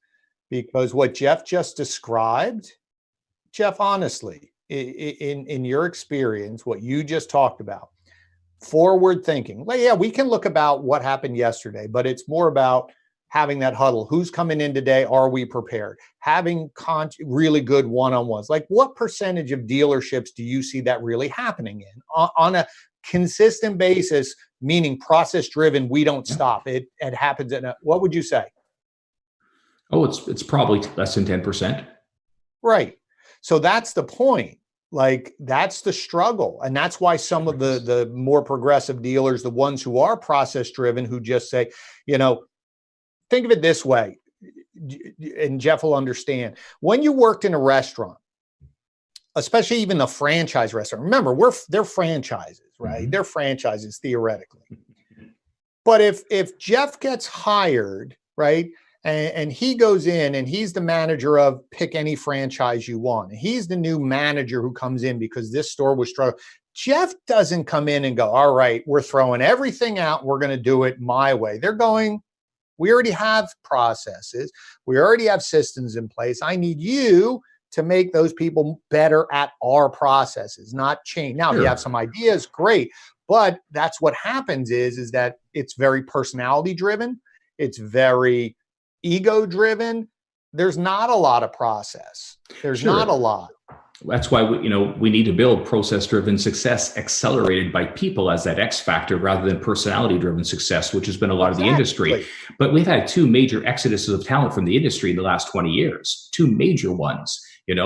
because what Jeff just described, Jeff, honestly, in your experience, what you just talked about, forward thinking. Well, yeah, we can look about what happened yesterday, but it's more about having that huddle. Who's coming in today? Are we prepared? Having really good one-on-ones. Like, what percentage of dealerships do you see that really happening in on a consistent basis, meaning process driven? We don't stop. It happens. What would you say? Oh, it's probably less than 10%. Right. So that's the point. Like, that's the struggle. And that's why some of the more progressive dealers, the ones who are process driven, who just say, think of it this way, and Jeff will understand. When you worked in a restaurant, especially even a franchise restaurant, remember, they're franchises, right? Mm-hmm. They're franchises theoretically. But if Jeff gets hired, right, and he goes in and he's the manager of pick any franchise you want, and he's the new manager who comes in because this store was struggling. Jeff doesn't come in and go, all right, we're throwing everything out. We're going to do it my way. They're going, we already have processes. We already have systems in place. I need you to make those people better at our processes, not change. Now, if you have some ideas, great. But that's what happens is that it's very personality driven. It's very ego driven. There's not a lot of process. There's not a lot. That's why we need to build process-driven success accelerated by people as that X factor rather than personality-driven success, which has been a lot of the industry. But we've had 2 major exoduses of talent from the industry in the last 20 years, 2 major ones.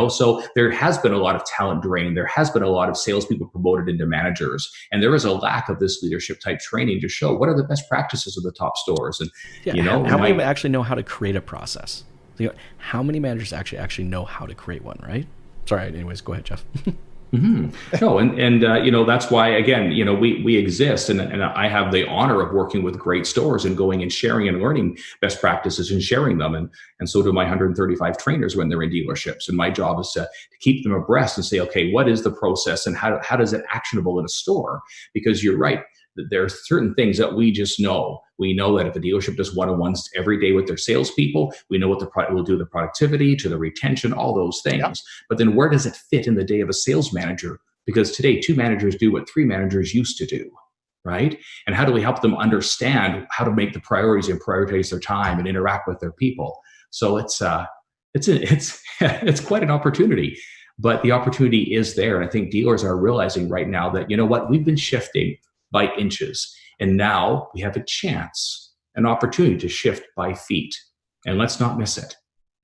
So there has been a lot of talent drain. There has been a lot of salespeople promoted into managers, and there is a lack of this leadership type training to show what are the best practices of the top stores. And how many actually know how to create a process? How many managers actually know how to create one, right? Sorry. Anyways, go ahead, Jeff. Mm-hmm. No, and that's why, again, we exist, and I have the honor of working with great stores and going and sharing and learning best practices and sharing them, and so do my 135 trainers when they're in dealerships. And my job is to keep them abreast and say, okay, what is the process and how does it actionable in a store? Because you're right. There are certain things that we just know. We know that if a dealership does one-on-ones every day with their salespeople, we know what the product will do to the productivity, to the retention, all those things. Yep. But then where does it fit in the day of a sales manager? Because today, 2 managers do what 3 managers used to do, right? And how do we help them understand how to make the priorities and prioritize their time and interact with their people? So it's quite an opportunity. But the opportunity is there. And I think dealers are realizing right now that, we've been shifting by inches. And now we have a chance, an opportunity to shift by feet. And let's not miss it.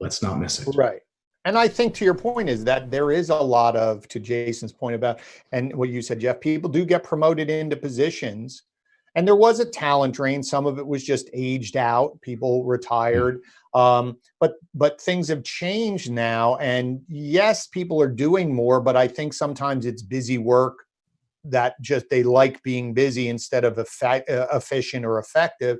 Let's not miss it. Right. And I think to your point is that there is a lot of, to Jason's point about, and what you said, Jeff, people do get promoted into positions. And there was a talent drain. Some of it was just aged out. People retired. But things have changed now. And yes, people are doing more, but I think sometimes it's busy work that just they like being busy instead of efficient or effective.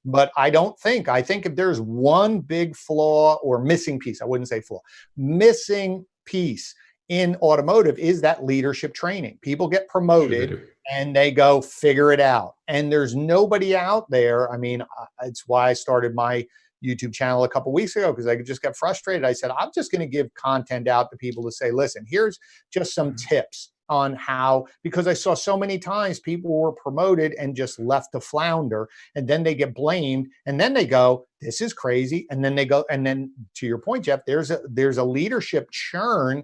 But I think if there's one big flaw or missing piece, I wouldn't say flaw, missing piece in automotive is that leadership training. People get promoted and they go figure it out. And there's nobody out there. I mean, it's why I started my YouTube channel a couple weeks ago, because I just got frustrated. I said, I'm just going to give content out to people to say, listen, here's just some tips on how, because I saw so many times people were promoted and just left to flounder, and then they get blamed, and then they go, this is crazy. And then they go, and then to your point, Jeff, there's a leadership churn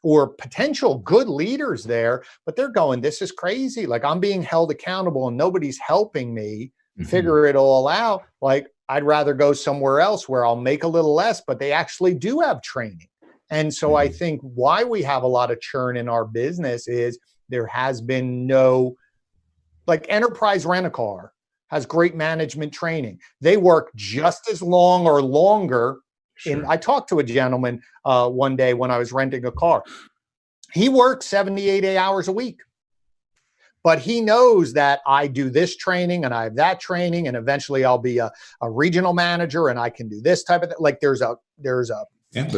or potential good leaders there, but they're going, this is crazy. Like, I'm being held accountable and nobody's helping me figure it all out. Like, I'd rather go somewhere else where I'll make a little less, but they actually do have training. And so I think why we have a lot of churn in our business is there has been no, like Enterprise Rent-A-Car has great management training. They work just as long or longer. Sure. I talked to a gentleman one day when I was renting a car. He works 78 hours a week. But he knows that I do this training and I have that training, and eventually I'll be a regional manager and I can do this type of thing. Like there's a plan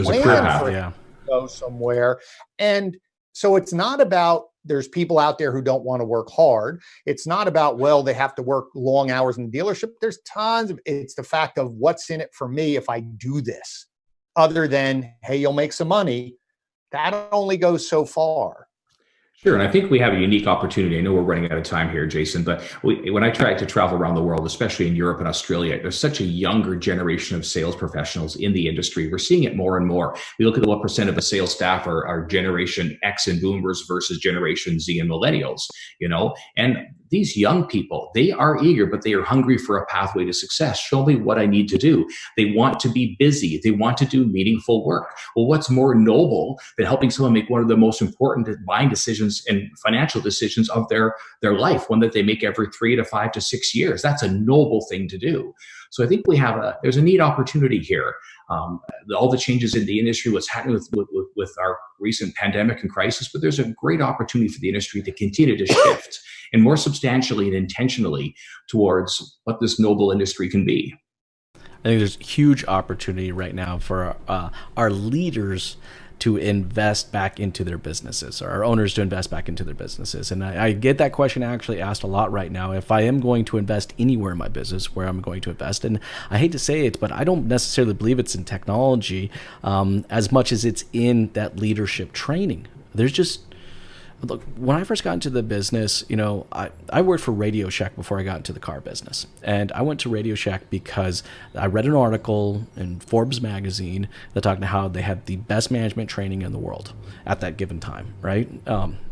for it to go somewhere. And so it's not about, there's people out there who don't want to work hard. It's not about, well, they have to work long hours in the dealership. There's tons of, it's the fact of what's in it for me if I do this, other than, hey, you'll make some money. That only goes so far. Sure. And I think we have a unique opportunity. I know we're running out of time here, Jason, but when I try to travel around the world, especially in Europe and Australia, there's such a younger generation of sales professionals in the industry. We're seeing it more and more. We look at what percent of a sales staff are Generation X and boomers versus Generation Z and millennials, and these young people, they are eager, but they are hungry for a pathway to success. Show me what I need to do. They want to be busy. They want to do meaningful work. Well, what's more noble than helping someone make one of the most important buying decisions and financial decisions of their life, one that they make every 3 to 5 to 6 years? That's a noble thing to do. So I think there's a neat opportunity here. All the changes in the industry, what's happening with our recent pandemic and crisis, but there's a great opportunity for the industry to continue to shift and more substantially and intentionally towards what this noble industry can be. I think there's huge opportunity right now for our leaders to invest back into their businesses, or our owners to invest back into their businesses. And I get that question actually asked a lot right now. If I am going to invest anywhere in my business, where I'm going to invest, and I hate to say it, but I don't necessarily believe it's in technology as much as it's in that leadership training. Look, when I first got into the business, I worked for Radio Shack before I got into the car business. And I went to Radio Shack because I read an article in Forbes magazine that talked about how they had the best management training in the world at that given time, right?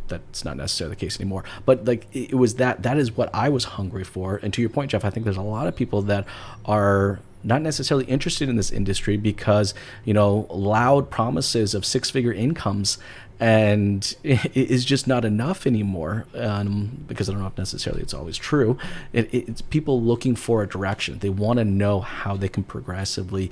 That's not necessarily the case anymore. But like it was that is what I was hungry for. And to your point, Jeff, I think there's a lot of people that are not necessarily interested in this industry because, loud promises of 6-figure incomes and it is just not enough anymore, because I don't know if necessarily it's always true. It's people looking for a direction. They want to know how they can progressively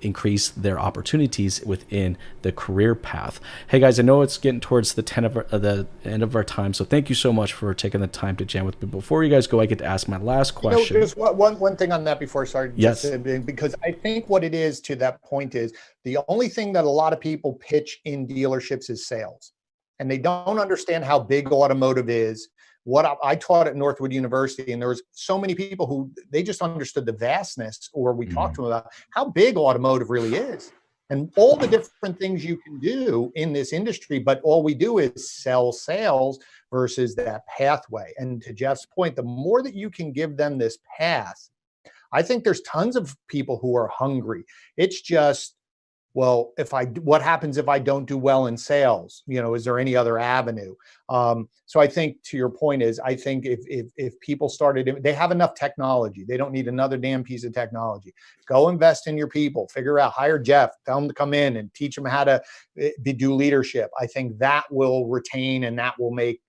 increase their opportunities within the career path. Hey guys, I know it's getting towards the end of our time, so thank you so much for taking the time to jam with me. Before you guys go, I get to ask my last question. Just one thing on that before I start. Yes. Because I think what it is to that point is the only thing that a lot of people pitch in dealerships is sales, and they don't understand how big automotive is. What I taught at Northwood University, and there was so many people who they just understood the vastness, or we talked to them about how big automotive really is and all the different things you can do in this industry. But all we do is sell sales versus that pathway. And to Jeff's point, the more that you can give them this path, I think there's tons of people who are hungry. It's just, well, what happens if I don't do well in sales? Is there any other avenue? So I think to your point is, I think if people started, they have enough technology. They don't need another damn piece of technology. Go invest in your people, hire Jeff, tell them to come in and teach them how to do leadership. I think that will retain, and that will make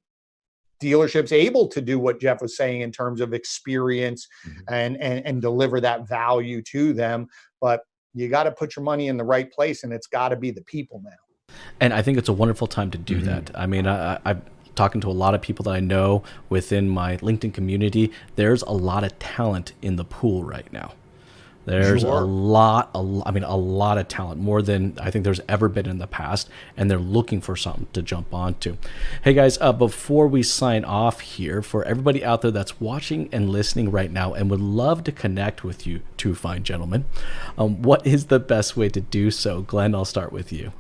dealerships able to do what Jeff was saying in terms of experience and deliver that value to them. But you got to put your money in the right place, and it's got to be the people now. And I think it's a wonderful time to do that. I mean, I'm talking to a lot of people that I know within my LinkedIn community. There's a lot of talent in the pool right now. There's Sure. a lot of talent, more than I think there's ever been in the past, and they're looking for something to jump onto. Hey guys, before we sign off here, for everybody out there that's watching and listening right now and would love to connect with you two fine gentlemen, what is the best way to do so? Glenn, I'll start with you.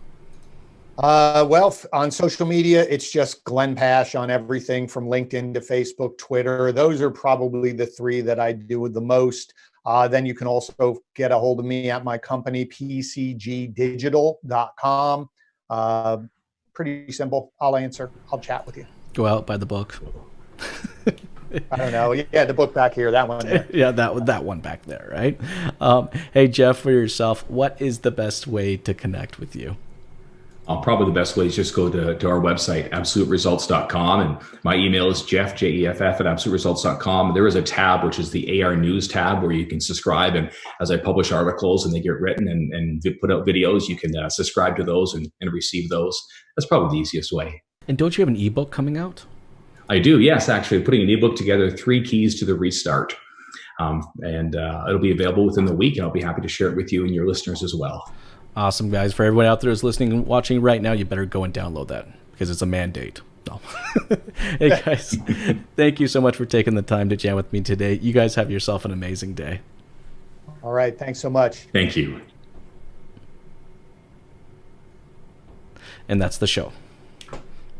Well, on social media, it's just Glenn Pasch on everything from LinkedIn to Facebook, Twitter. Those are probably the three that I do the most. Then you can also get a hold of me at my company, pcgdigital.com. Pretty simple. I'll answer. I'll chat with you. Go out, buy the book. I don't know. Yeah, the book back here, that one there. Yeah, that one back there, right? Hey, Jeff, for yourself, what is the best way to connect with you? Probably the best way is just go to our website, absoluteresults.com. And my email is Jeff, Jeff, at absoluteresults.com. There is a tab, which is the AR News tab, where you can subscribe. And as I publish articles and they get written and put out videos, you can subscribe to those and receive those. That's probably the easiest way. And don't you have an ebook coming out? I do, yes, actually. Putting an ebook together, 3 Keys to the Restart. It'll be available within the week, and I'll be happy to share it with you and your listeners as well. Awesome, guys. For everyone out there who's listening and watching right now, you better go and download that because it's a mandate. No. Hey, guys, thank you so much for taking the time to jam with me today. You guys have yourself an amazing day. All right. Thanks so much. Thank you. And that's the show.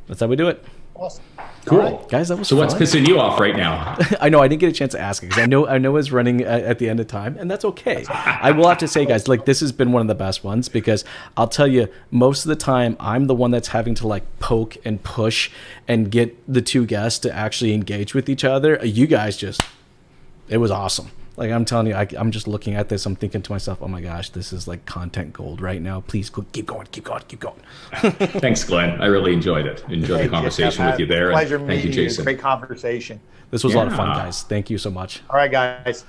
That's how we do it. Awesome. Cool. Right. Guys, that was So fun. what's pissing you off right now? I know I didn't get a chance to ask it because I know it's running at the end of time, and that's okay. I will have to say, guys, like this has been one of the best ones because I'll tell you, most of the time I'm the one that's having to like poke and push and get the two guests to actually engage with each other. You guys it was awesome. Like I'm telling you, I'm just looking at this. I'm thinking to myself, oh my gosh, this is like content gold right now. Please keep going. Thanks, Glenn. I really enjoyed it. Enjoyed the conversation with you there. Pleasure And thank you, meeting you. Jason. Great conversation. This was a lot of fun, Yeah. guys. Thank you so much. All right, guys.